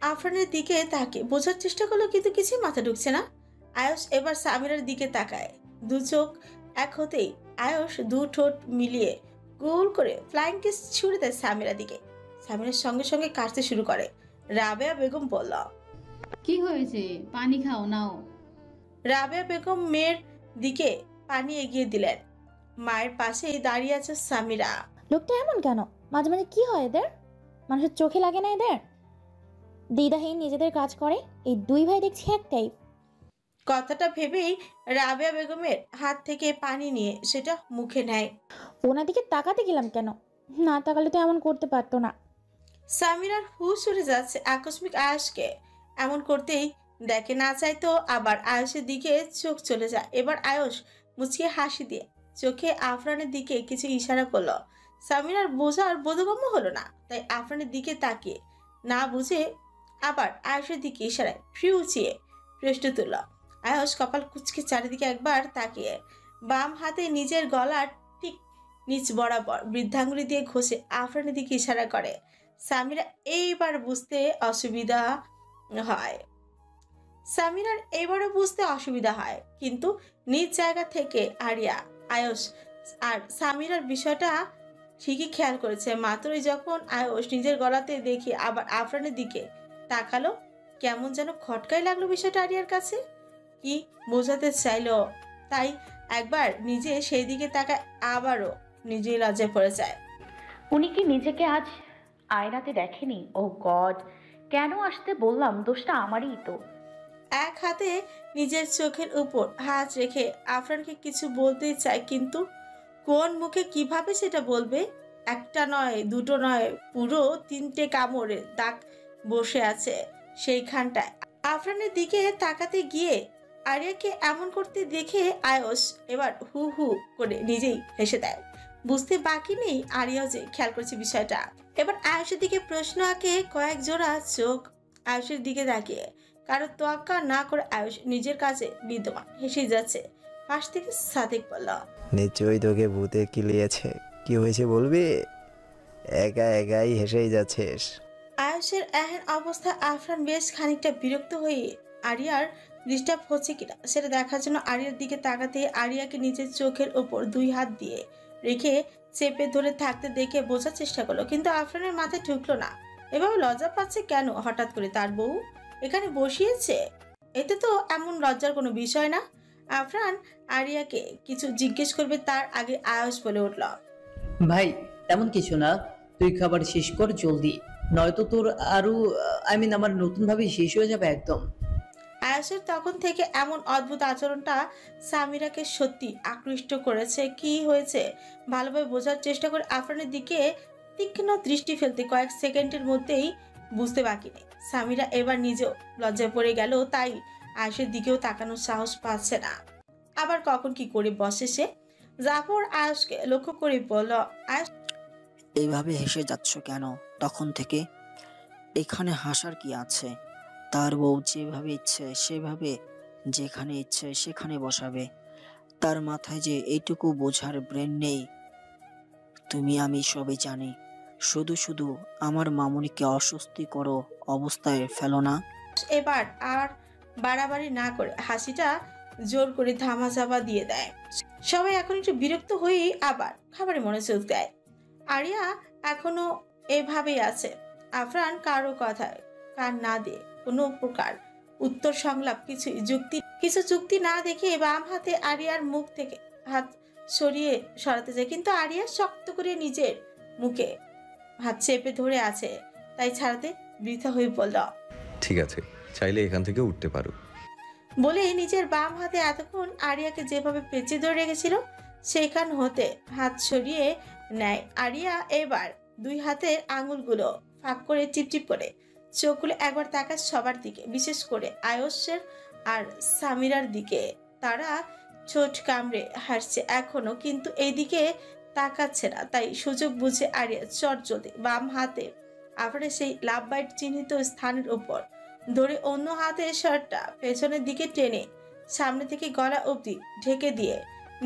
আফরানের দিকে তাকে বোঝার চেষ্টা করলো, কিন্তু কিছুই মাথা ঢুকছে না। আয়ুষ এবার সামিরার দিকে তাকায়। দু চোখ এক হতেই আয়ুষ দু ঠোঁট মিলিয়ে গোল করে ফ্লাইং কিস ছুড়ে দেয় সামিরার দিকে। সামিরার সঙ্গে সঙ্গে কাটতে শুরু করে। রাবেয়া বেগম বলল। কি হয়েছে? পানি খাও, নাও। রাবেয়া বেগম মেয়ের দিকে পানি এগিয়ে দিলেন। মায়ের পাশেই দাঁড়িয়ে আছে সামিরা। লোকটা এমন কেন? মাঝে মাঝে কি হয় এদের? মানুষের চোখে লাগে না এদের? দ্বিধাহীন নিজেদের কাজ করে। এই দুই ভাই দেখছি একটাই। কথাটা ভেবেই রাবেয়া বেগমের হাত থেকে পানি নিয়ে সেটা মুখে নেয়। ওনার দিকে তাকাতে গেলাম কেন? না তাকালে তো এমন করতে পারতো না। সামিরার হুশ উড়ে যাচ্ছে আকস্মিক আয়ুষকে এমন করতেই দেখে। না চাইতো আবার আয়ুষের দিকে চোখ চলে যায়। এবার আয়ুষ মুচকে হাসি দিয়ে চোখে আফরানের দিকে কিছু ইশারা করলো। সামিরার বোঝার বোধগম্য হলো না, তাই আফরানের দিকে তাকিয়ে না বুঝে আবার আয়ুষের দিকে ইশারায় ফ্রি উঁচিয়ে প্রশ্ন তুলল। আয়ুষ কপাল কুচকে চারিদিকে একবার তাকিয়ে বাম হাতে নিজের গলার ঠিক নিচ বরাবর বৃদ্ধাঙ্গুলি দিয়ে ঘষে আফরানের দিকে ইশারা করে। সামিরা এইবার বুঝতে অসুবিধা হয়। সামিরার এইবারও বুঝতে অসুবিধা হয়, কিন্তু নিজ জায়গা থেকে আরিয়া আয়ুষ আর সামিরার বিষয়টা ঠিকই খেয়াল করেছে। মাত্রই যখন আয়ুষ নিজের গলাতে দেখে আবার আফরানের দিকে তাকালো, কেমন যেন খটকাই লাগলো বিষয়টা আরিয়ার কাছে। কি বোঝাতে চাইলো, তাই একবার নিজে সেই দিকে তাকায়, আবারও নিজেই লজ্জায় পড়ে যায়। উনি কি নিজেকে আজ আয়নাতে দেখেনি? ও গড, কেন আসতে বললাম? দোষটা আমারই তো। এক হাতে নিজের চোখের উপর হাত রেখে আফরানকে কিছু বলতেই চায়, কিন্তু কোন মুখে কিভাবে সেটা বলবে? একটা নয়, দুটো নয়, পুরো 3টে কামড়ে দাগ বসে আছে সেইখানটায়। আফরানের দিকে তাকাতে গিয়ে আরিয়াকে এমন করতে দেখে আয়স এবার হু হু করে নিজেই হেসে দেয়। বুঝতে বাকি নেই আরিয়াও যে খেয়াল করছে বিষয়টা। এবার আয়ুষের দিকে প্রশ্ন আঁকে কয়েক জোড়া চোখ আয়ুষের দিকে তাকিয়ে। কারো তোয়াক্কা না করে আয়ুষ নিজের কাছে বিদ্যমান হেসে যাচ্ছে। পাশ থেকে সাদিক বলল, নিশ্চয়ই তোকে ভূতে কিলিয়েছে। কি হয়েছে বলবি? একা একাই হেসেই যাচ্ছিস। আয়ুষের এহেন অবস্থা আফরান বেশ খানিকটা বিরক্ত হয়ে আরিয়ার ডিস্টার্ব হচ্ছে কিনা সেটা দেখার জন্য আরিয়ার দিকে তাকাতে আরিয়াকে নিজের চোখের ওপর 2 হাত দিয়ে রেখে চেপে ধরে থাকতে দেখে বোঝার চেষ্টা করলো, কিন্তু আফরানের মাথায় ঢুকলো না। এভাবে লজ্জা পাচ্ছে কেন হঠাৎ করে তার বউ এখানে বসিয়েছে? এতে তো এমন লজ্জার কোনো বিষয় না। আফরান আরিয়াকে কিছু জিজ্ঞেস করবে তার আগে আয়ুষ বলে উঠল, ভাই তেমন কিছু না, তুই খাবার শেষ কর জলদি, নয়তো তোর আরো আমার নতুন ভাবে শেষ হয়ে যাবে একদম। আয়াসের তখন থেকে এমন অদ্ভুত আচরণটা সামিরাকে সত্যি আকৃষ্ট করেছে। কি হয়েছে ভালোভাবে বোঝার চেষ্টা করে আফরানের দিকে তীক্ষ্ণ দৃষ্টি ফেলতে কয়েক সেকেন্ডের মধ্যেই বুঝতে বাকি নেই। সামিরা এবার নিজেও লজ্জায় পড়ে গেল, তাই আয়াসের দিকেও তাকানোর সাহস পাচ্ছে না। আবার কখন কি করে বসে সে। জাফর আয়াসকে লক্ষ্য করে বলল, আয়াস এইভাবে হেসে যাচ্ছ কেন তখন থেকে? এখানে হাসার কি আছে? তার বউ যেভাবে ইচ্ছে সেভাবে, যেখানে ইচ্ছে সেখানে বসাবে। তার মাথায় যে এইটুকু বোঝার ব্রেন নেই। তুমি আমি সবই জানি, শুধু শুধু আমার মামুনিকে অস্বস্তি করো অবস্থায় ফেলো না। এবার আর বাড়াবাড়ি না করে হাসিটা জোর করে ধামাচাপা দিয়ে দেয়। সবাই এখন একটু বিরক্ত হয়েই আবার খাবারে মনোযোগ দেয়। আরিয়া এখনো এভাবেই আছে। আফরান কারো কথায় কান না দিয়ে কোনো প্রকার উত্তর সংলাপ কিছু যুক্তি না দেখে বাম হাতে আরিয়ার মুখ থেকে হাত সরাতে যায়, কিন্তু আরিয়া শক্ত করে নিজের মুখে হাত চেপে ধরে আছে, তাই ছাড়াতে বৃথা হয়ে বলল, ঠিক আছে, চাইলে এখান থেকে উঠতে পারো। বলে নিজের বাম হাতে এতক্ষণ আরিয়াকে যেভাবে পেঁচে ধরে রেখেছিল সেখান হতে হাত সরিয়ে নেয়। আরিয়া এবার 2 হাতের আঙুলগুলো ফাঁক করে টিপটিপ করে চোখগুলো একবার তাকায় সবার দিকে, বিশেষ করে আয়ুষের আর সামিরার দিকে। তারা ঠোঁট কামড়ে হাসছে এখনো, কিন্তু এইদিকে তাকাচ্ছে না। তাই সুযোগ বুঝে আরিয়া চটজলদি বাম হাতে আফরে সেই লাভ বাইট চিহ্নিত স্থানের উপর ধরে অন্য হাতের শার্টটা পেছনের দিকে টেনে সামনে থেকে গলা অবধি ঢেকে দিয়ে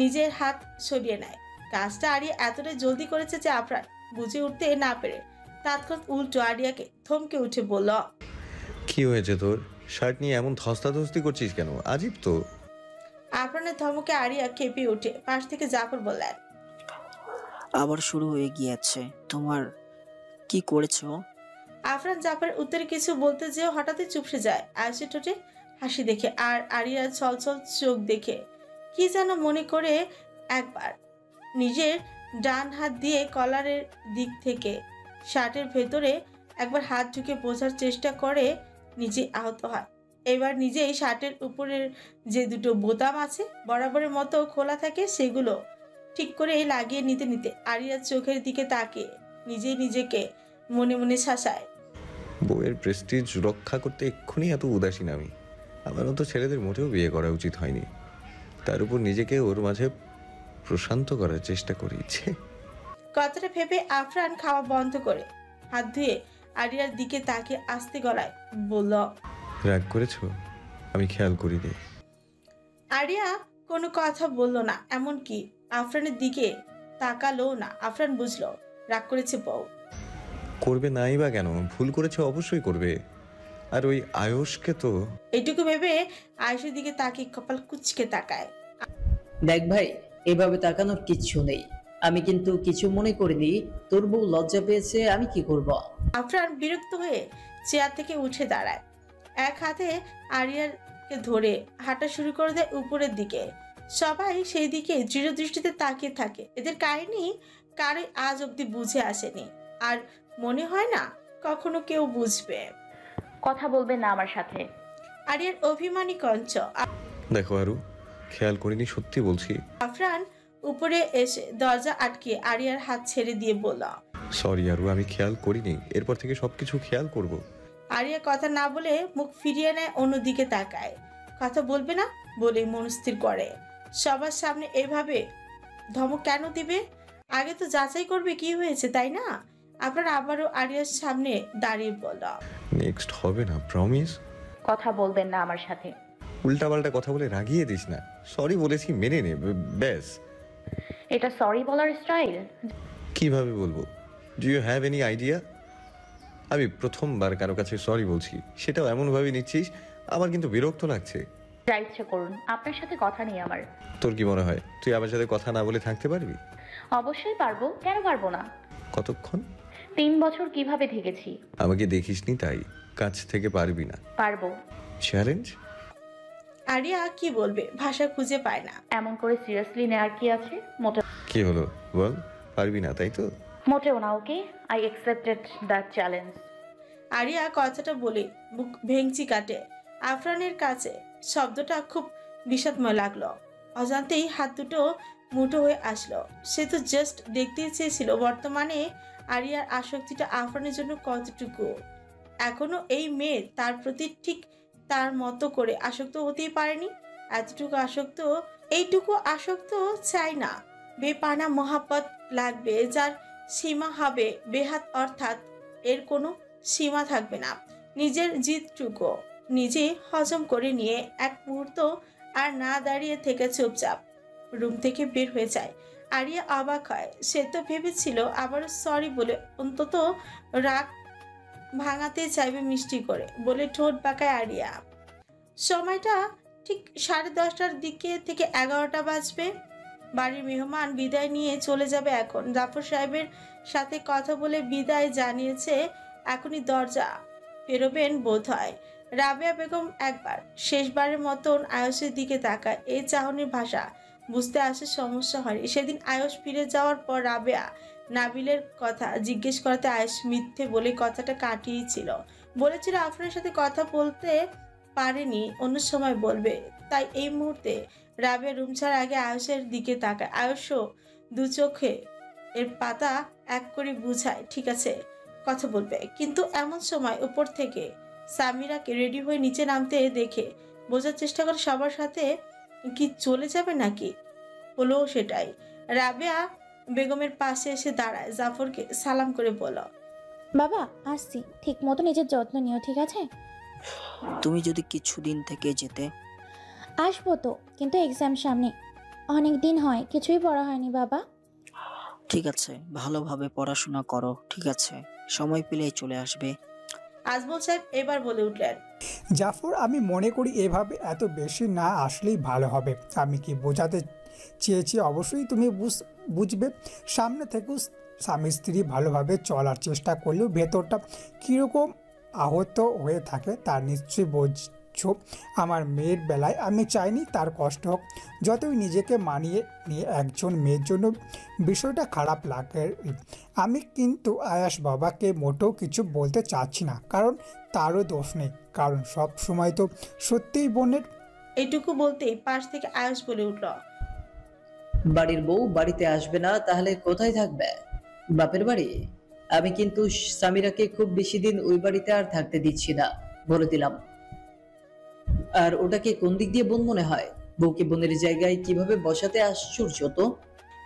নিজের হাত সরিয়ে নেয়। কাজটা আরিয়া এতটাই জলদি করেছে যে আফরান বুঝে উঠতে না পেরে তৎক্ষণাৎ উল্টো আরিয়াকে থমকে উঠে বলল, কি হয়েছে তোর? শার্ট নিয়ে এমন ধস্তাধস্তি করছিস কেন? আজীব তো। আফরানের ধমকে আরিয়া কেঁপে উঠে পাশ থেকে জাফর বললেন, আবার শুরু হয়ে গিয়েছে, তোমার কি করেছো? আফরান জাফরের উত্তরে কিছু বলতে যেও হঠাৎই চুপসে যায় আয়ুষের ঠোঁটে হাসি দেখে আর আরিয়ার ছলছল চোখ দেখে। কি যেন মনে করে একবার নিজের ডান হাত দিয়ে কলারের দিক থেকে শার্টের ভেতরে একবার হাত ঢুকে বোঝার চেষ্টা করে, নিজে আহত হয়। এবার নিজেই শার্টের উপরের যে 2টো বোতাম আছে বরাবরের মতো খোলা থাকে সেগুলো ঠিক করে লাগিয়ে নিতে নিতে আরিয়ার চোখের দিকে তাকিয়ে নিজেই নিজেকে মনে মনে শাসায়, বউয়ের প্রেস্টিজ রক্ষা করতে এক্ষুনি এত উদাসীন আমি? আমার মতো ছেলেদের মোটেও বিয়ে করা উচিত হয়নি। তার উপর নিজেকে ওর মাঝে প্রশান্ত করার চেষ্টা করেছে। কথাটা ভেবে আফরান খাওয়া বন্ধ করে হাত ধুয়ে আরিয়ার দিকে তাকিয়ে আস্তে গলায় বলল, রাগ করেছো? আমি খেয়াল করিনি। আরিয়া কোনো কথা বলল না, এমনকি আফরানের দিকে তাকালো না। আফরান বুঝলো রাগ করেছে বউ। করবে নাই বা কেন? ভুল করেছে অবশ্যই করবে। আর ওই আয়ুষকে তো। এইটুকু ভেবে আয়ুষের দিকে তাকিয়ে কপাল কুচকে তাকায়। দেখ ভাই, এভাবে তাকানোর কিচ্ছু নেই। আমি কিন্তু কিছু মনে করিনি। তোর বউ লজ্জা পেয়েছে, আমি কি করব? আফরান বিরক্ত হয়ে চেয়ার থেকে উঠে দাঁড়ায়, এক হাতে আরিয়ারকে ধরে হাঁটা শুরু করে দেয় উপরের দিকে। সবাই সেই দিকে দৃঢ় দৃষ্টিতে তাকিয়ে থাকে। এদের কাহিনী কারোই আজ অব্দি বুঝে আসেনি, আর মনে হয় না কখনো কেউ বুঝবে। কথা বলবেন না আমার সাথে। আরিয়ার অভিমানী কঞ্চ। দেখো আরু, খেয়াল করিনি, সত্যি বলছি। আফরান উপরে এসে দরজা আটকে আরিয়ার হাত ছেড়ে দিয়ে বলল, সরি আরু, আমি খেয়াল করিনি। এরপর থেকে সবকিছু খেয়াল করব। আরিয়া কথা না বলে মুখ ফিরিয়ে নেয়, অন্যদিকে তাকায়। কথা বলবে না বলে মনস্থির করে। সবার সামনে এভাবে ধমক কেন দিবে? আগে তো যাচাই করবে কি হয়েছে, তাই না? আপনার আবারও আরিয়ার সামনে দাঁড়িয়ে বলল, নেক্সট হবে না, প্রমিস। কথা বলবেন না আমার সাথে। উল্টাপাল্টা কথা বলে রাগিয়ে দিস না। সরি বলেছি, মেনে নে ব্যাস। এটা সরি বলার স্টাইল? কিভাবে বলবো? Do you have any idea? আমি প্রথমবার কারো কাছে সরি বলছি, সেটাও এমনভাবে নিচ্ছিস, আমার কিন্তু বিরক্ত লাগছে। যা ইচ্ছে করুন, আপনার সাথে কথা নেই আমার। তোর কি মনে হয় তুই আমার সাথে কথা না বলে থাকতে পারবি? অবশ্যই পারবো, কেন পারবো না? কতক্ষণ? 3 বছর কিভাবে থেকেছি। আমাকে দেখিসনি তাই কাছ থেকে পারবি না। পারবো। চ্যালেঞ্জ? আরিয়া কি বলবে, ভাষা খুঁজে পায় না। এমন করে সিরিয়াসলি নেওয়ার কি আছে? কি হলো বল, পারবি না তাই তো? মোটেও না। Okay, I accepted the challenge. Aria কথাটা বলে বুক ভেঙচি কাটে। আফরানের কাছে শব্দটা খুব বিষাদময় লাগলো। অজান্তেই হাত দুটো মুঠো হয়ে আসলো। সে তো জাস্ট দেখতেই চেয়েছিল বর্তমানে আরিয়ার আসক্তিটা আফরানের জন্য কতটুকু। এখনো এই মেয়ে তার প্রতি ঠিক তার মতো করে আসক্ত হতেই পারেনি। এইটুকু আসক্ত চাই না। বেপানা মহাব্বত লাগবে, যার সীমা হবে বেহাত, অর্থাৎ এর কোনো সীমা থাকবে না। নিজের জিদটুকু নিজে হজম করে নিয়ে এক মুহূর্ত আর না দাঁড়িয়ে থেকে চুপচাপ রুম থেকে বের হয়ে যায়। আরিয়া অবাক হয়। সে তো ভেবেছিল আবারও সরি বলে অন্তত রাগ ভাঙাতে চাইবে মিষ্টি করে, বলে ঠোঁট বাঁকায় আরিয়া। সময়টা ঠিক 10:30টার দিকে থেকে 11টা বাজবে। বাড়ির মেহমান বিদায় নিয়ে চলে যাবে এখন। জাফর সাহেবের সাথে কথা বলে বিদায় জানিয়েছে, এখনই দরজা পেরোবেন বোধ হয়। রাবেয়া বেগম একবার শেষবারের মতন আয়ুষের দিকে তাকায়। এই চাহনির ভাষা বুঝতে আসে সমস্যা হয়নি। সেদিন আয়ুষ ফিরে যাওয়ার পর রাবেয়া নাবিলের কথা জিজ্ঞেস করাতে আয়ুষ মিথ্যে বলে কথাটা কাটিয়েছিল। বলেছিল আফরানের সাথে কথা বলতে পারেনি, অন্য সময় বলবে। তাই এই মুহূর্তে রাবেয়া রুম ছাড়ার আগে আয়ুষের দিকে তাকায়। আয়ুষও দু চোখে এর পাতা এক করে বুঝায় ঠিক আছে কথা বলবে। কিন্তু এমন সময় উপর থেকে সামিরাকে রেডি হয়ে নিচে নামতে দেখে বোঝার চেষ্টা করে সবার সাথে কি চলে যাবে নাকি। হলো সেটাই। রাবেয়া বেগমের পাশে এসে দাঁড়ায়, জাফরকে সালাম করে বলল, বাবা আসছি, ঠিক মতো নিজের যত্ন নিও, ঠিক আছে? তুমি যদি কিছুদিন থেকে যেতে। আসবো তো, কিন্তু এক্সাম সামনে, অনেক দিন হয় কিছুই পড়া হয়নি বাবা। ঠিক আছে, ভালোভাবে পড়াশোনা করো, ঠিক আছে? সময় পেলেই চলে আসবে। আজমল সাহেব এবার বলে উঠলেন, জাফর, আমি মনে করি এভাবে এত বেশি না আসলেই ভালো হবে। আমি কি বোঝাতে চেয়েছি অবশ্যই তুমি বুঝবে। সামনে থেকেও স্বামী স্ত্রী ভালোভাবে চলার চেষ্টা করলেও ভেতরটা কীরকম আহত হয়ে থাকে তার নিশ্চয়ই বুঝছো। আমার মেয়ের বেলায় আমি চাইনি তার কষ্ট হোক। যতই নিজেকে মানিয়ে নিয়ে একজন মেয়ের জন্য বিষয়টা খারাপ লাগে। আমি কিন্তু আয়াস বাবাকে মোটেও কিছু বলতে চাচ্ছি না, কারণ তারও দোষ নেই, কারণ সব সময় তো সত্যিই বোনের। এইটুকু বলতেই পাশ থেকে আয়ুষ বলে উঠল, বাড়ির বউ বাড়িতে আসবে না তাহলে কোথায় থাকবে? বাপের বাড়ি? আমি কিন্তু সামিরাকে খুব বেশি দিন ওই বাড়িতে আর থাকতে দিচ্ছি না, বলে দিলাম। আর ওটাকে কোন দিক দিয়ে বোন মনে হয়? বউকে বোনের জায়গায় কিভাবে বসাতে আশ্চর্য তো।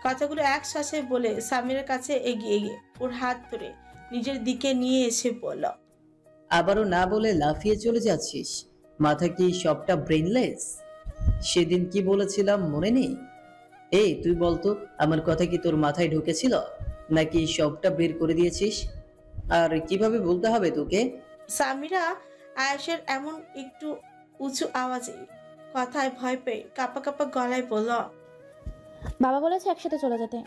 কথাগুলো এক শ্বাসে বলে সামিরার কাছে এগিয়ে গিয়ে ওর হাত ধরে নিজের দিকে নিয়ে এসে বলল, আবারও না বলে লাফিয়ে চলে যাচ্ছিস? মাথা কি সবটা ব্রেনলেস? সেদিন কি বলেছিলাম মনে নেই? এই তুই বলতো, আমার কথা কি তোর মাথায় ঢুকেছিল নাকি সবটা বের করে দিয়েছিস? আর কিভাবে বলতে হবে তোকে? সামিরা আয়েশের এমন একটু উঁচু আওয়াজে কথায় ভয় পেয়ে কাপা কাপা গলায় বলল, বাবা বলেছে একসাথে চলে যেতে।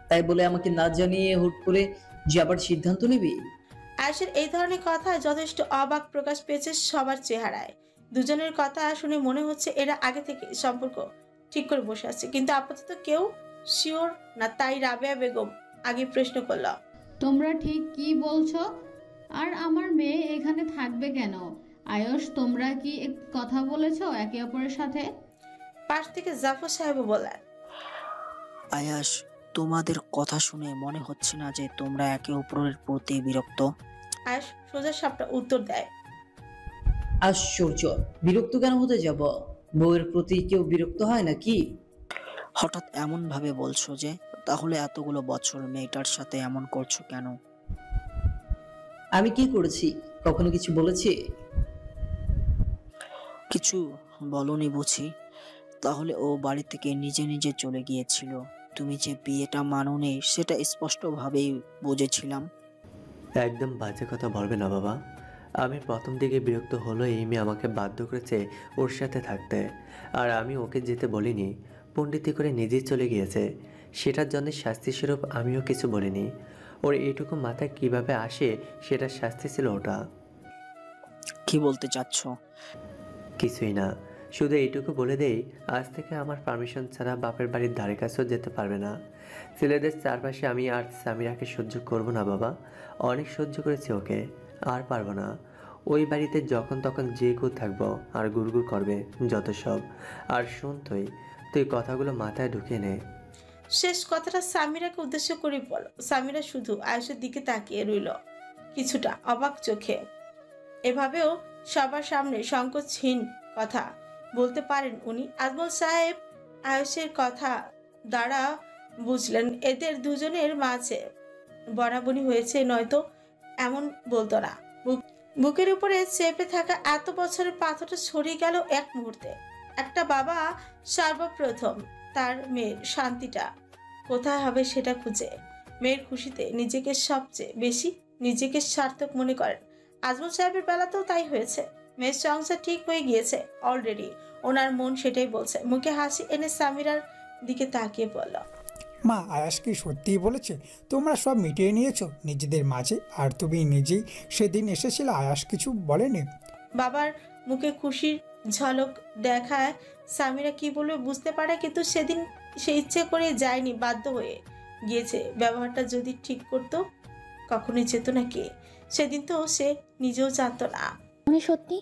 তাই বলে আমাকে না জানিয়ে হুট করে যাবার সিদ্ধান্ত নিবি? আয়েশের এই ধরনের কথায় যথেষ্ট অবাক প্রকাশ পেয়েছে সবার চেহারায়। দুজনের কথা শুনে মনে হচ্ছে এরা আগে থেকে সম্পর্ক ঠিক করে বসে আছে, কিন্তু আপাতত কেউ শিওর না। তাই রাবেয়া বেগম আগে প্রশ্ন করল, তোমরা ঠিক কি বলছো? আর আমার মেয়ে এখানে থাকবে কেন? আয়ুষ, তোমরা কি কথা বলেছো একে অপরের সাথে? পাশ থেকে জাফর সাহেব বললেন, আয়াস, তোমাদের কথা শুনে মনে হচ্ছে না যে তোমরা একে অপরের প্রতি বিরক্ত? আয়ুষ সোজা সাপটা উত্তর দেয়। আশ্চর্য, বিরক্ত কেন হতে যাব? বউয়ের প্রতি কেউ বিরক্ত হয় নাকি? হঠাৎ এমন ভাবে বলছো যে? তাহলে এতগুলো বছর মেয়েটার সাথে এমন করছো কেন? আমি কি করেছি? কখনো কিছু বলেছি? কিছু বলনি বুঝি? তাহলে ও বাড়ি থেকে নিজে নিজে চলে গিয়েছিল। তুমি যে বিয়েটা মানোনি সেটা স্পষ্টভাবেই বুঝেছিলাম। একদম বাজে কথা বলবে না বাবা। আমি প্রথম দিকে বিরক্ত হলো এই মেয়ে আমাকে বাধ্য করেছে ওর সাথে থাকতে, আর আমি ওকে যেতে বলিনি। পণ্ডিতি করে নিজেই চলে গিয়েছে, সেটার জন্য শাস্তিস্বরূপ আমিও কিছু বলিনি। ওর এইটুকু মাথায় কিভাবে আসে সেটার শাস্তি ছিল ওটা। কি বলতে চাচ্ছ? কিছুই না, শুধু এইটুকু বলে দেই, আজ থেকে আমার পারমিশন ছাড়া বাপের বাড়ির ধারে কাছেও যেতে পারবে না। ছেলেদের চারপাশে আমি আর সামিরাকে সহ্য করব না বাবা। অনেক সহ্য করেছি ওকে, আর পারবো না। ওই বাড়িতে যখন তখন যে কেউ থাকবো আর গুড়গুড় করবে যত সব। আর শোন, তুই কথাগুলো মাথায় ঢুকিয়ে নে। শেষ কথাটা সামিরাকে উদ্দেশ্য করে বলো। সামিরা শুধু আয়ুষের দিকে তাকিয়ে রইল কিছুটা অবাক চোখে। এভাবেও সবার সামনে সংকোচহীন কথা বলতে পারেন উনি? আজমল সাহেব আয়ুষের কথা দ্বারা বুঝলেন এদের দুজনের মাঝে বনাবনি হয়েছে, নয়তো এমন বলতো না। বুকের উপরে চেপে থাকা এত বছরের পাথরটা সরিয়ে গেল এক মুহূর্তে। একটা বাবা সর্বপ্রথম তার মেয়ের শান্তিটা কোথায় হবে সেটা খুঁজে, মেয়ের খুশিতে নিজেকে সবচেয়ে বেশি নিজেকে সার্থক মনে করেন। আজমল সাহেবের বেলাতেও তাই হয়েছে। মেয়ের সংসার ঠিক হয়ে গিয়েছে অলরেডি, ওনার মন সেটাই বলছে। মুখে হাসি এনে সামিরার দিকে তাকিয়ে বলল, মা, আয়াস কি সত্যিই বলেছে তোমরা সব মিটিয়ে নিয়েছো নিজেদের মাঝে? আর তুমি নিজেই সেদিন এসেছিলে, আয়াস কিছু বলেনি? বাবার মুখে খুশির ঝলক দেখায় সামিরা কি বলবে বুঝতে পারে, কিন্তু সেদিন সে ইচ্ছে করে যায়নি, বাধ্য হয়ে গিয়েছে। ব্যবহারটা যদি ঠিক করতো কখনোই যেত না কে? সেদিন তো সে নিজেও জানতো না। মানে সত্যি?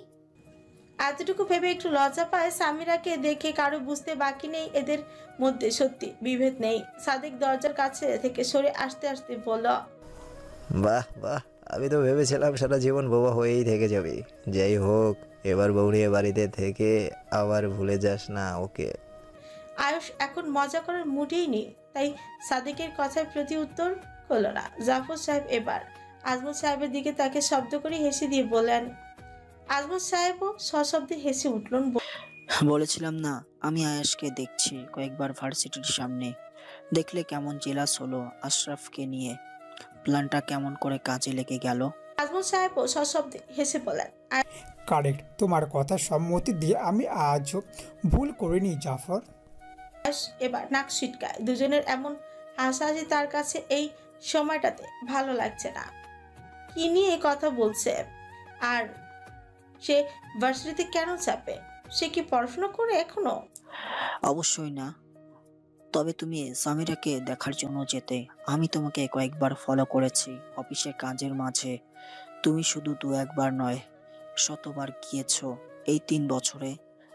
এতটুকু ভেবে একটু লজ্জা পায় সামিরাকে দেখে। কারো বুঝতে বাকি নেই এদের মধ্যে সত্যি বিভেদ নেই। সাদিক দরজার কাছে থেকে সরে আসতে আসতে বলল, বাহ বাহ, আমি তো ভেবেছিলাম সারা জীবন বোবা হয়েই থেকে যাবি। যাই হোক, এবার বউ নিয়ে বাড়িতে থেকে আবার ভুলে যাস না ওকে। আয়ুষ এখন মজা করার মুডেই নেই, তাই সাদিকের কথার প্রতি উত্তর করলো না। জাফর সাহেব এবার আজমল সাহেবের দিকে তাকে শব্দ করে হেসে দিয়ে বললেন। আজমল সাহেবও সশব্দে হেসে উঠলেন। বলেছিলাম না আমি আয়াসকে দেখছি কয়েকবার ভার্সিটির সামনে। দেখলে কেমন জেলাস হলো আশরাফকে নিয়ে। প্ল্যানটা কেমন করে কাজে লেগে গেল। আজমল সাহেবও সশব্দে হেসে বললেন, কারেক্ট, তোমার কথা সম্মতি দিয়ে আমি আজও ভুল করিনি জাফর। এবার নাক ছিটকায়। দুজনের এমন হাসাহাসি তার কাছে এই সময়টাতে ভালো লাগছে না। কি নিয়ে কথা বলছে? আর সে ভার্সিটিতে কেন চাপে? সে কি পড়াশোনা করে এখনো? অবশ্যই না। তবে তুমি সামিরাকে দেখার জন্য যেতে। আমি তোমাকে কয়েকবার ফলো করেছি অফিসে কাজের মাঝে। তুমি শুধু 2-1 নয়, শতবার গিয়েছো এই 3 বছরে।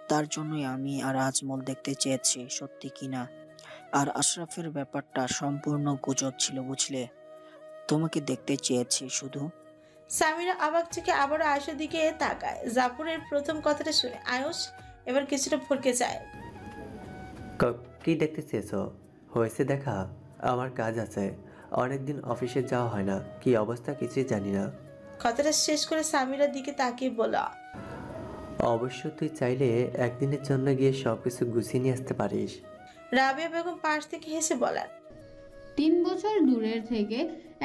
তার জন্যই আমি আর আজমল দেখতে চেয়েছি সত্যি কিনা। আর আশরাফের ব্যাপারটা সম্পূর্ণ গুজব ছিল বুঝলে। তোমাকে দেখতে চেয়েছি শুধু। সামিরা অবাক চোখে আবারও আয়ুষের দিকে তাকায়। জাফরের প্রথম কথাটা শুনে আয়ুষ এবার কিছুটা ফরকে যায়। কি দেখতে চেয়েছো? হয়েছে দেখা, আমার কাজ আছে। অনেকদিন অফিসে যাওয়া হয় না, কি অবস্থা কিছুই জানি না। কথাটা শেষ করে সামিরার দিকে তাকিয়ে বলল, অবশ্য তুই চাইলে একদিনের জন্য গিয়ে সবকিছু গুছিয়ে নিয়ে আসতে পারিস। রাবিয়া বেগম পাশ থেকে হেসে বলেন, 3 বছর দূরের থেকে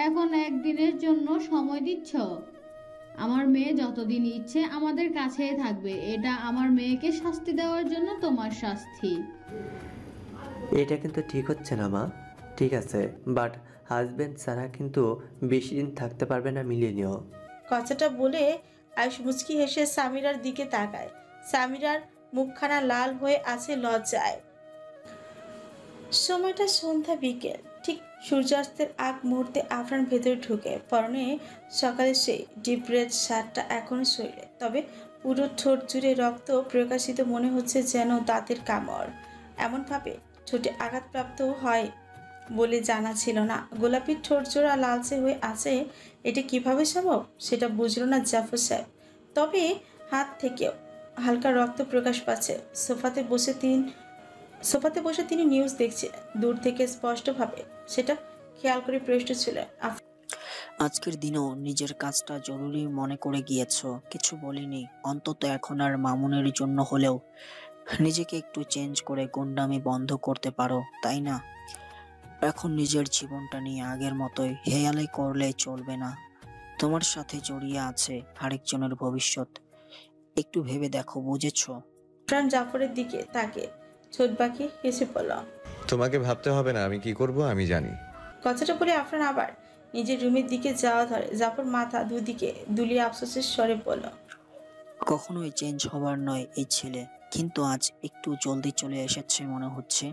এখন একদিনের জন্য সময় দিচ্ছ? আমার মেয়ে যতদিন ইচ্ছে আমাদের কাছেই থাকবে। এটা আমার মেয়েকে শাস্তি দেওয়ার জন্য তোমার শাস্তি। এটা কিন্তু ঠিক হচ্ছে না মা। ঠিক আছে, বাট হাজবেন্ড ছাড়া কিন্তু বেশি দিন থাকতে পারবে না, মিলিয়ে নিও। কথাটা বলে আয়ুষ মুচকি হেসে সামিরার দিকে তাকায়। সামিরার মুখখানা লাল হয়ে আছে লজ্জায়। সময়টা সন্ধ্যা বিকেল, ঠিক সূর্যাস্তের আগ মুহূর্তে আফরান ভেতরে ঢুকে। পরনে সকালে সেই ডিপ রেড শার্টটা এখনো শরীরে, তবে পুরো ঠোঁট জুড়ে রক্ত প্রকাশিত, মনে হচ্ছে যেন দাঁতের কামড়। এমনভাবে ঠোঁটে আঘাতপ্রাপ্ত হয় বলে জানা ছিল না। গোলাপি ঠোঁট জোড়া লালচে হয়ে আছে, এটা কিভাবে সম্ভব সেটা বুঝলো না জাফর সাহেব। তবে হাত থেকেও হালকা রক্ত প্রকাশ পাচ্ছে। সোফাতে বসে তিনি নিউজ দেখছে। দূর থেকে স্পষ্টভাবে সেটা খেয়াল করে প্রশ্ন ছিল, আজকের দিনেও নিজের কাজটা জরুরি মনে করে গিয়েছ, কিছু বলিনি। অন্তত এখন আর মামুনের জন্য হলেও নিজেকে একটু চেঞ্জ করে গুন্ডামি বন্ধ করতে পারো, তাই না? এখন নিজের জীবনটা নিয়ে আগের মতোই হেয়ালি করলে চলবে না। তোমার সাথে জড়িয়ে আছে আরেকজনের ভবিষ্যৎ। একটু ভেবে দেখো, বুঝেছো? আফরান জাফরের দিকে তাকে ছোট বাকি হেসে পড়ল। তোমাকে ভাবতে হবে না আমি কি করব, আমি জানি। কথাটা বলে আফরান আবার নিজের রুমের দিকে যাওয়া ধরে। জাফর মাথা দুদিকে দুলিয়ে আফসোসের স্বরে বলল, কখনোই চেঞ্জ হবার নয় এই ছেলে, কিন্তু আজ একটু জলদি চলে এসেছে মনে হচ্ছে।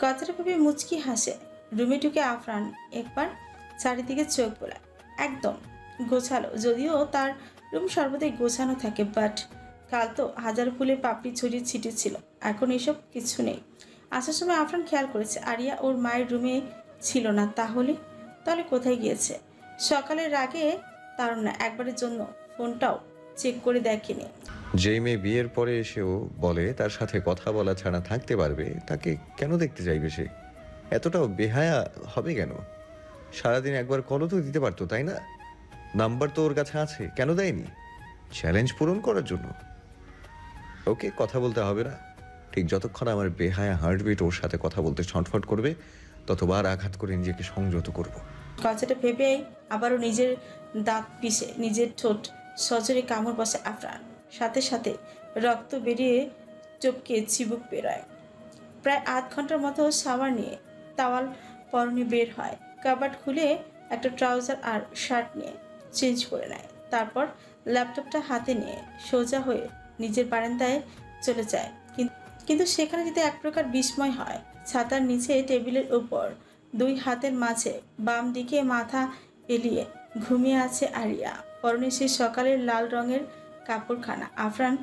কথাটা ভেবে মুচকি হাসে। রুমে ঢুকে আফরান একবার চারিদিকে চোখ বোলায়। একদম গোছালো, যদিও তার রুম সর্বদাই গোছানো থাকে, বাট কাল তো হাজার ফুলের পাপড়ি ছড়িয়ে ছিটিয়ে ছিল, এখন এসব কিছু নেই। আসার সময় আফরান খেয়াল করেছে আরিয়া ওর মায়ের রুমে ছিল না। তাহলে কোথায় গিয়েছে? সকালের আগে তার না একবারের জন্য ফোনটাও চেক করে দেখেনি। যেই মেয়ে বিয়ের পরে এসেও বলে তার সাথে কথা বলা ছাড়া থাকতে পারবে, তাকে কেন দেখতে চাইবে সে? এতটাও বেহায়া হবে কেন? সারাদিন একবার কলও তো দিতে পারতো, তাই না? নাম্বার তো ওর কাছে আছে, কেন দেয়নি? চ্যালেঞ্জ পূরণ করার জন্য। ওকে কথা বলতে হবে না। ঠিক যতক্ষণ আমার বেহায়া হার্টবিট ওর সাথে কথা বলতে ছটফট করবে, ততবার আঘাত করে নিজেকে সংযত করব। কথাটা ভেবেই আবারও নিজের দাঁত পিষে নিজের ঠোঁট সজোরে কামড় বসে আফরান। সাথে সাথে রক্ত বেরিয়ে চোপকে চিবুক বেরোয়। প্রায় আধ ঘন্টার মতো শাওয়ার নিয়ে তাওয়াল পরনে বের হয়। কাবার্ড খুলে একটা ট্রাউজার আর শার্ট নিয়ে চেঞ্জ করে নেয়। তারপর ল্যাপটপটা হাতে নিয়ে সোজা হয়ে নিজের বারান্দায় চলে যায়। কিন্তু সেখানে যদি এক প্রকার বিস্ময় হয়। ছাতার নিচে টেবিলের উপর দুই হাতের মাঝে বাম দিকে মাথা এলিয়ে ঘুমিয়ে আছে আরিয়া। পরনে সে সকালের লাল রঙের কাপড়খানা। আফরান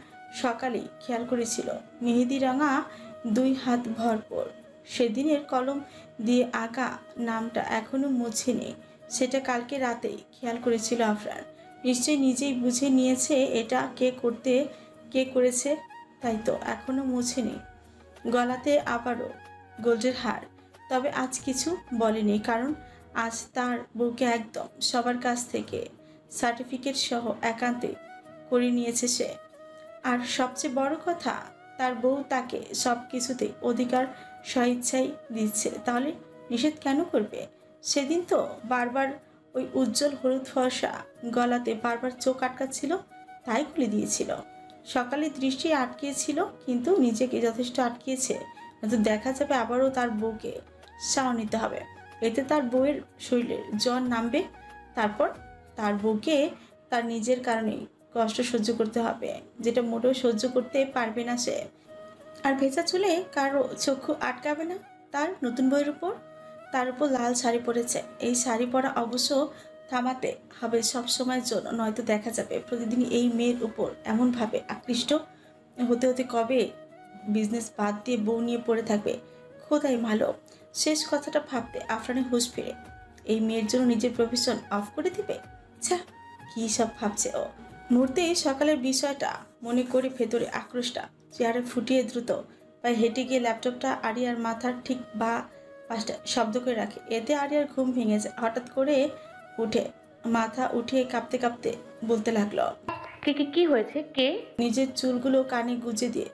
সকালেই খেয়াল করেছিল মেহেদি রঙা দুই হাত ভরপুর। সেদিনের কলম দিয়ে আঁকা নামটা এখনো মুছেনি। সেটা কালকে রাতেই খেয়াল করেছিল আফরান। নিশ্চয়ই নিজেই বুঝে নিয়েছে এটা কে করেছে, তাই তো এখনো মুছেনি। গলাতে আবারও গোল্ডের হার, তবে আজ কিছু বলেনি, কারণ আজ তার বউকে একদম সবার কাছ থেকে সার্টিফিকেট সহ একান্তে করে নিয়েছে সে। আর সবচেয়ে বড় কথা, তার বউ তাকে সব কিছুতে অধিকার স্বেচ্ছায় দিচ্ছে। তাহলে নিষেধ কেন করবে? সেদিন তো বারবার ওই উজ্জ্বল হলুদ ফর্সা গলাতে বারবার চোখ আটকাচ্ছিল, তাই খুলে দিয়েছিল। সকালে দৃষ্টি আটকিয়েছিল, কিন্তু নিজেকে যথেষ্ট আটকিয়েছে। কিন্তু দেখা যাবে আবারও তার বউকে সাও নিতে হবে। এতে তার বউয়ের শরীরের জ্বর নামবে। তারপর তার বউকে তার নিজের কারণেই কষ্ট সহ্য করতে হবে, যেটা মোটেও সহ্য করতে পারবে না সে। আর ভেজা চুলে কারো চক্ষু আটকাবে না তার নতুন বউয়ের উপর। তার উপর লাল শাড়ি পরেছে। এই শাড়ি পরা অবশ্য থামাতে হবে সব সময়ের জন্য, নয়তো দেখা যাবে প্রতিদিন এই মেয়ের উপর এমনভাবে আকৃষ্ট হতে হতে কবে বিজনেস বাদ দিয়ে বউ নিয়ে পড়ে থাকবে খোদাই ভালো। শেষ কথাটা ভাবতে আফরানের হুঁশ ফিরে। এই মেয়ের জন্য নিজের প্রফেশন অফ করে দিবে? আচ্ছা, কী সব ভাবছে ও। মুহূর্তে সকালের বিষয়টা মনে করে ভেতরে আক্রোশটা চেয়ারে ফুটিয়ে দ্রুত পায়ে হেঁটে গিয়ে ল্যাপটপটা আরিয়ার মাথার ঠিক বা পাশটা শব্দ করে রাখে। এতে আরিয়ার ঘুম ভেঙে যায়। হঠাৎ করে উঠে মাথা উঠিয়ে কাঁপতে কাঁপতে বলতে লাগলো, কি হয়েছে? কে? নিজের চুলগুলো কানে গুজে দিয়ে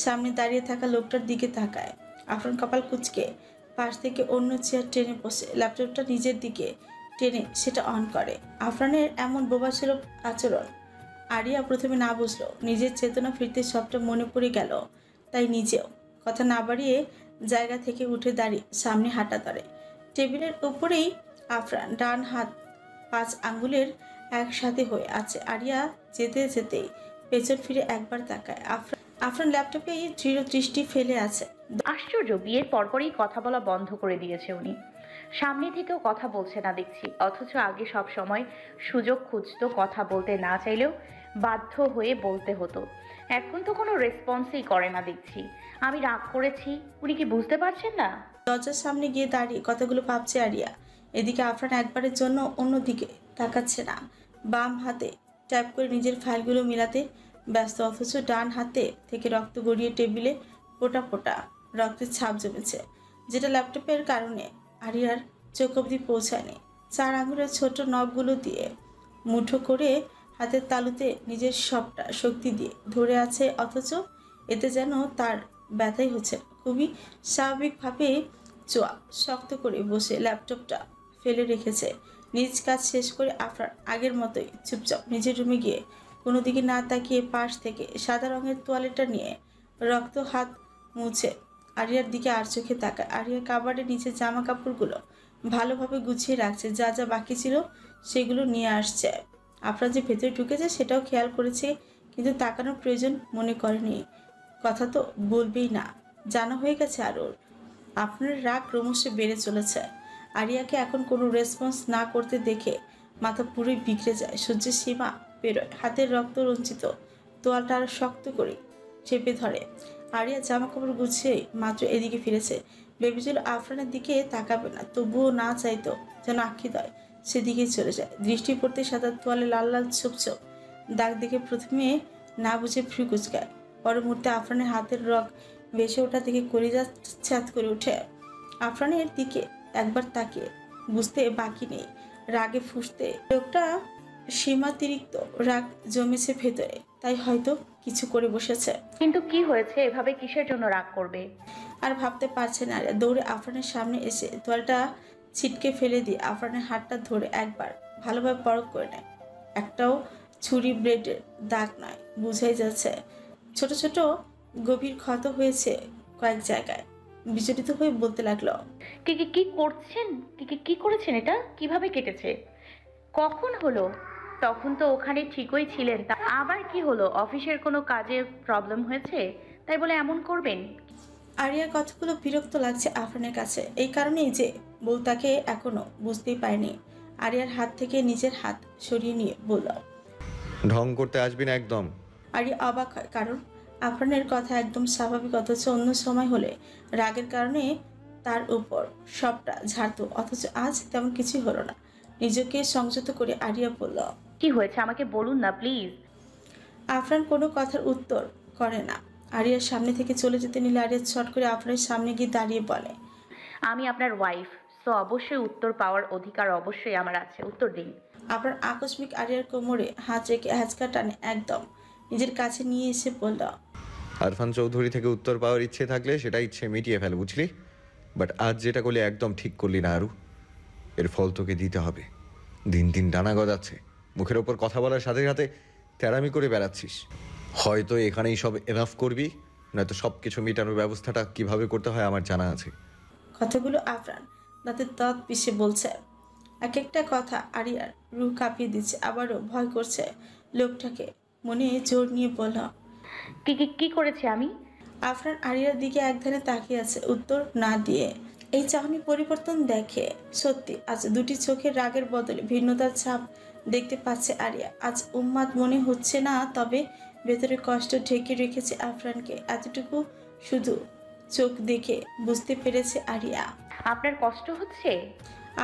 সামনে দাঁড়িয়ে থাকা লোকটার দিকে তাকায়। আফরান কপাল কুঁচকে পাশ থেকে অন্য চেয়ার টেনে বসে ল্যাপটপটা নিজের দিকে টেনে সেটা অন করে। আফরানের এমন বোবা ছিল আচরণ আরিয়া প্রথমে না বুঝলো। নিজের চেতনা ফিরতে সবটা মনে পড়ে গেল, তাই নিজেও কথা না বাড়িয়ে জায়গা থেকে উঠে দাঁড়িয়ে সামনে হাঁটা ধরে। টেবিলের উপরেই আফরান ডান হাত 5 আঙ্গুলের একসাথে হয়ে আছে। আরিয়া যেতে যেতেই পেছন ফিরে একবার তাকায়। আফরান ল্যাপটপে দৃঢ় দৃষ্টি ফেলে আছে। আশ্চর্য, বিয়ের পরপরই কথা বলা বন্ধ করে দিয়েছে উনি। সামনে থেকেও কথা বলছে না দেখছি, অথচ আগে সব সময় সুযোগ খুঁজতো কথা বলতে, না চাইলেও বাধ্য হয়ে বলতে হতো। এখন তো কোনো রেসপন্সই করে না দেখছি। আমি রাগ করেছি, উনি কি বুঝতে পারছেন না? দরজার সামনে গিয়ে দাঁড়িয়ে কথাগুলো ভাবছে আরিয়া। এদিকে আফরান একবারের জন্য অন্যদিকে তাকাচ্ছে না। বাম হাতে ট্যাপ করে নিজের ফাইলগুলো মিলাতে ব্যস্ত, অথচ ডান হাতে থেকে রক্ত গড়িয়ে টেবিলে ফোঁটা ফোঁটা রক্তের ছাপ জমেছে, যেটা ল্যাপটপের কারণে আরিয়ার চোখ অবধি পৌঁছায়নি। 4 আঙুলের ছোট নখগুলো দিয়ে মুঠো করে হাতের তালুতে নিজের সবটা শক্তি দিয়ে ধরে আছে, অথচ এতে যেন তার ব্যথাই হচ্ছে না। খুবই স্বাভাবিকভাবে চোয়া শক্ত করে বসে ল্যাপটপটা ফেলে রেখেছে। নিজ কাজ শেষ করে আফরান আগের মতোই চুপচাপ নিজের রুমে গিয়ে কোনো দিকে না তাকিয়ে পাশ থেকে সাদা রঙের তোয়ালেটা নিয়ে রক্ত হাত মুছে আরিয়ার দিকে আর চোখে তাকায়। আরিয়া কাবার্ডের নিচে জামা কাপড়গুলো ভালোভাবে গুছিয়ে রাখছে, যা যা বাকি ছিল সেগুলো নিয়ে আসছে। আফরান যে ভেতরে ঢুকেছে সেটাও খেয়াল করেছে, কিন্তু তাকানোর প্রয়োজন মনে করেনি। কথা তো বলবেই না, জানা হয়ে গেছে আরোর। আপনার রাগ ক্রমশ বেড়ে চলেছে। আরিয়াকে এখন কোনো রেসপন্স না করতে দেখে মাথা পুরোই বিগড়ে যায়, সহ্যের সীমা পেরোয়। হাতের রক্ত রঞ্জিত তোয়ালটা আরো শক্ত করে চেপে ধরে। আরিয়া জামা কাপড় গুছিয়ে মাত্র এদিকে ফিরেছে, ভেবেছিল আফরানের দিকে তাকাবে না, তবুও না চাইতো যেন আক্ষিদয় সেদিকে চলে যায়। দৃষ্টি পড়তে সাদা তোয়ালে লাল লাল ছোপ ছোপ দাগ দেখে প্রথমে না বুঝে ফ্রি কুচকায়, পরের মুহূর্তে আফরানের হাতের রগ ভেসে ওঠা থেকে কলিজা ছ্যাঁত করে ওঠে। আফরানের দিকে একবার তাকিয়ে বুঝতে বাকি নেই, রাগে ফুঁসতে লোকটা সীমাতিরিক্ত রাগ জমেছে ভেতরে, তাই হয়তো কিছু করে বসেছে। কিন্তু কি হয়েছে? এভাবে কিসের জন্য রাগ করবে? আর ভাবতে পারছে না। দৌড়ে আফরানের সামনে এসে তোয়ালটা ছিটকে ফেলে দিয়ে আফরানের হাতটা ধরে একবার ভালোভাবে পরখ করে নেয়। একটাও ছুরি ব্লেডের দাগ নয়, বুঝাই যাচ্ছে ছোট ছোট গভীর ক্ষত হয়েছে কয়েক জায়গায়। বিচলিত হয়ে বলতে লাগলো, কি করছেন? কি করেছেন? এটা কিভাবে কেটেছে? কখন হলো? তখন তো ওখানে ঠিকই ছিলেন, তা আবার কি হলো? অফিসের কোনো কাজে প্রবলেম হয়েছে তাই বলে এমন করবেন? আরিয়ার কথাগুলো বিরক্ত লাগছে আফরানের কাছে, এই কারণেই যে বউ তাকে এখনো বুঝতেই পারেনি। আরিয়ার হাত থেকে নিজের হাত সরিয়ে নিয়ে বলল, ঢং করতে আসবি না একদম। আরিয়া অবাক হয়, কারণ আফরানের কথা একদম স্বাভাবিক, অথচ অন্য সময় হলে রাগের কারণে তার উপর সবটা ঝাড়তো, অথচ আজ তেমন কিছুই হলো না। নিজেকে সংযত করে আরিয়া বলল, কি হয়েছে আমাকে বলুন না প্লিজ। আফরান কোনো কথার উত্তর করে না। আরিয়ার সামনে থেকে চলে যেতে নিলে আরিয়া ছট করে আফরানের সামনে গিয়ে দাঁড়িয়ে বলে, আমি আপনার ওয়াইফ, সো অবশ্যই উত্তর পাওয়ার অধিকার অবশ্যই আমার আছে, উত্তর দিন। আফরান আকস্মিক আরিয়ার কোমরে হাত রেখে হ্যাঁচকা টানে একদম নিজের কাছে নিয়ে এসে বলল, আরফান চৌধুরী থেকে উত্তর পাওয়ার ইচ্ছে থাকলে সেটা ইচ্ছে মিটিয়ে ফেল, বুঝলি? বাট আজ যেটা করলি একদম ঠিক করলি না আরু। এর ফল তোকে দিতে হবে। দিন দিন ডানা গজাচ্ছে, মুখের ওপর কথা বলার সাথে সাথে তেরামি করে বেড়াচ্ছিস। হয়তো এখানেই সব এনাফ করবি, নয়তো সব কিছু মেটানোর ব্যবস্থাটা কিভাবে করতে হয় আমার জানা আছে। কথাগুলো আফরান দাঁতের দাঁত পিষে বলছে। এক একটা কথা আরিয়ার রুহ কাঁপিয়ে দিচ্ছে, আবারও ভয় করছে লোকটাকে। মনে জোর নিয়ে বলল, কি করেছি আমি? আফরান আরিয়ার দিকে একধারে তাকিয়ে আছে, উত্তর না দিয়ে। এই চাহনি পরিবর্তন দেখে সত্যি আজ দুটি চোখের রাগের বদলে ভিন্নতার ছাপ দেখতে পাচ্ছে আরিয়া। আজ উন্মাদ মনে হচ্ছে না, তবে ভেতরে কষ্ট ঢেকে রেখেছে আফরানকে। এতটুকু শুধু চোখ দেখে বুঝতে পেরেছে আরিয়া। আপনার কষ্ট হচ্ছে?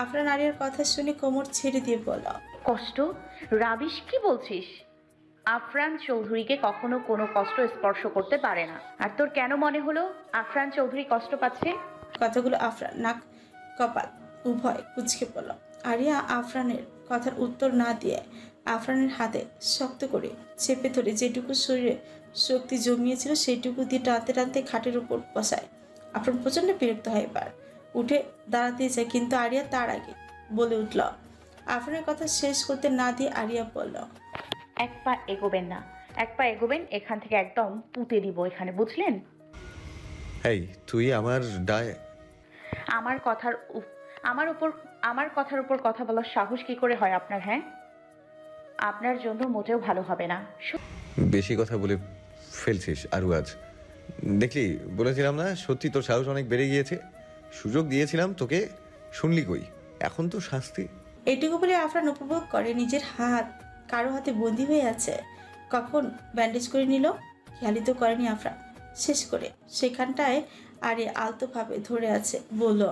আফরান আরিয়ার কথা শুনে কোমর ছেড়ে দিয়ে বলল, কষ্ট? রাবিশ কি বলছিস? আফরান চৌধুরীকে কখনো কোনো কষ্ট স্পর্শ করতে পারে না। আর তোর কেন মনে হলো আফরান চৌধুরী কষ্ট পাচ্ছে? কথাগুলো আফরান নাক কপাল উভয় কুচকে পড়ল। আরিয়া আফরানের কথার উত্তর না দিয়ে আফরানের হাতে শক্ত করে চেপে ধরে যেটুকু শরীরে শক্তি জমিয়েছিল সেইটুকু দিয়ে টানতে টানতে খাটের উপর বসায়। আফরান প্রচন্ড বিরক্ত হয়, এবার উঠে দাঁড়াতে চায়, কিন্তু আরিয়া তার আগে বলে উঠল। আফরানের কথা শেষ করতে না দিয়ে আরিয়া বলল, এক পা এগোবেন না, এক পা এগোবেন এখান থেকে একদম পুঁতে দিব এখানে, বুঝলেন? এই তুই আমার আমার কথার উপর কথা বলার সাহস কি করে হয় আপনার? হ্যাঁ, আপনার জন্য মোটেও ভালো হবে না। বেশি কথা বলে ফেলছিস আরু। আজ দেখলি বলেছিলাম না, সত্যি তোর সাহস অনেক বেড়ে গিয়েছে। সুযোগ দিয়েছিলাম তোকে, শুনলি কই? এখন তো শাস্তি। এটুকু বলে আফরান উপভোগ করে নিজের হাত কারো হাতে বন্দি হয়ে আছে। কখন ব্যান্ডেজ করে নিল খেয়ালই তো করেনি আফরান। শেষ করে সেখানটায় আরিয়া আলতোভাবে ধরে আছে, বলল,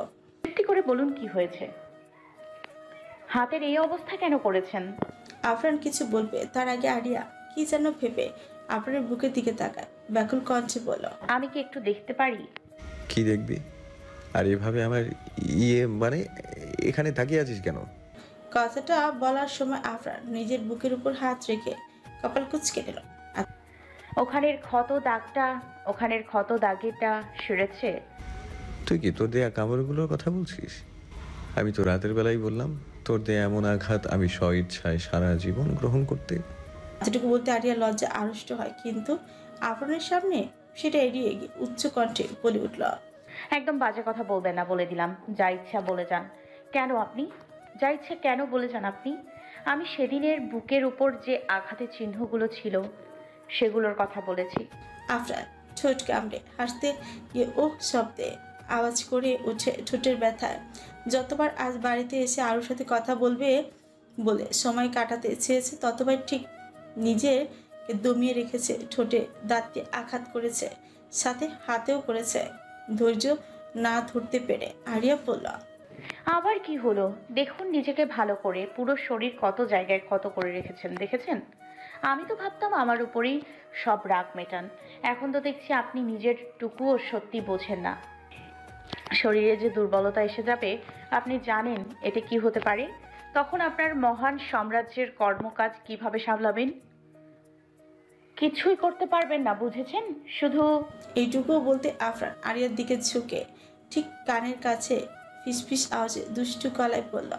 সত্যি করে বলুন কি হয়েছে? হাতের এই অবস্থা কেন করেছেন? আফরান কিছু বলবে তার আগে আরিয়া কি যেন ভেবে আফরানের বুকের দিকে তাকায়, ব্যাকুল কণ্ঠে বলল, আমি কি একটু দেখতে পারি? কি দেখবি? আর এভাবে আমার মানে এখানে তাকিয়ে আছিস কেন? কথাটা বলার সময় আফরান নিজের বুকের উপর হাত রেখে কপাল কুঁচকে নিল। ওখানের ক্ষত দাগেটা সেরেছে? তুই কি তোর দেয়া কামড়গুলোর কথা বলছিস? আমি তো রাতের বেলায় বললাম তোর দেয়া এমন আঘাত আমি স্ব-ইচ্ছায় সারা জীবন গ্রহণ করতে। এতটুকু বলতে আরিয়া লজ্জা আড়ষ্ট হয়, কিন্তু আফরানের সামনে সেটা এড়িয়ে গিয়ে উচ্চ কণ্ঠে বলে উঠল, একদম বাজে কথা বলবেন না, বলে দিলাম। যা ইচ্ছা বলে যান। কেন আপনি? যা ইচ্ছা কেন বলে যান আপনি? আমি সেদিনের বুকের উপর যে আঘাতের চিহ্নগুলো ছিল সেগুলোর কথা বলেছি। আফরান ঠোঁট কামড়ে হাসতে গিয়ে ওহ শব্দে আওয়াজ করে উঠে ঠোঁটের ব্যথায় যতবার আজ বাড়িতে এসে আরুর সাথে কথা বলবে বলে সময় কাটাতে চেয়েছে, ততবার ঠিক নিজেকে দমিয়ে রেখেছে, ঠোঁটে দাঁত দিয়ে আঘাত করেছে, সাথে হাতেও করেছে। ধৈর্য না ধরতে পেরে আরিয়া বলল, আবার কি হলো? দেখুন নিজেকে ভালো করে, পুরো শরীর কত জায়গায় ক্ষত করে রেখেছেন, দেখেছেন? আমি তো ভাবতাম আমার উপরেই সব রাগ মেটান, এখন তো দেখছি আপনি নিজের টুকুও সত্যি বোঝেন না। শরীরে যে দুর্বলতা এসে যাবে আপনি জানেন এতে কি হতে পারে? তখন আপনার মহান সাম্রাজ্যের কর্মকাজ কিভাবে সামলাবেন? কিছুই করতে পারবেন না, বুঝেছেন? শুধু এইটুকুও বলতে আফরান আরিয়ার দিকে ঝুঁকে ঠিক কানের কাছে ফিসফিস আওয়াজে দুষ্টু গলায় বলল,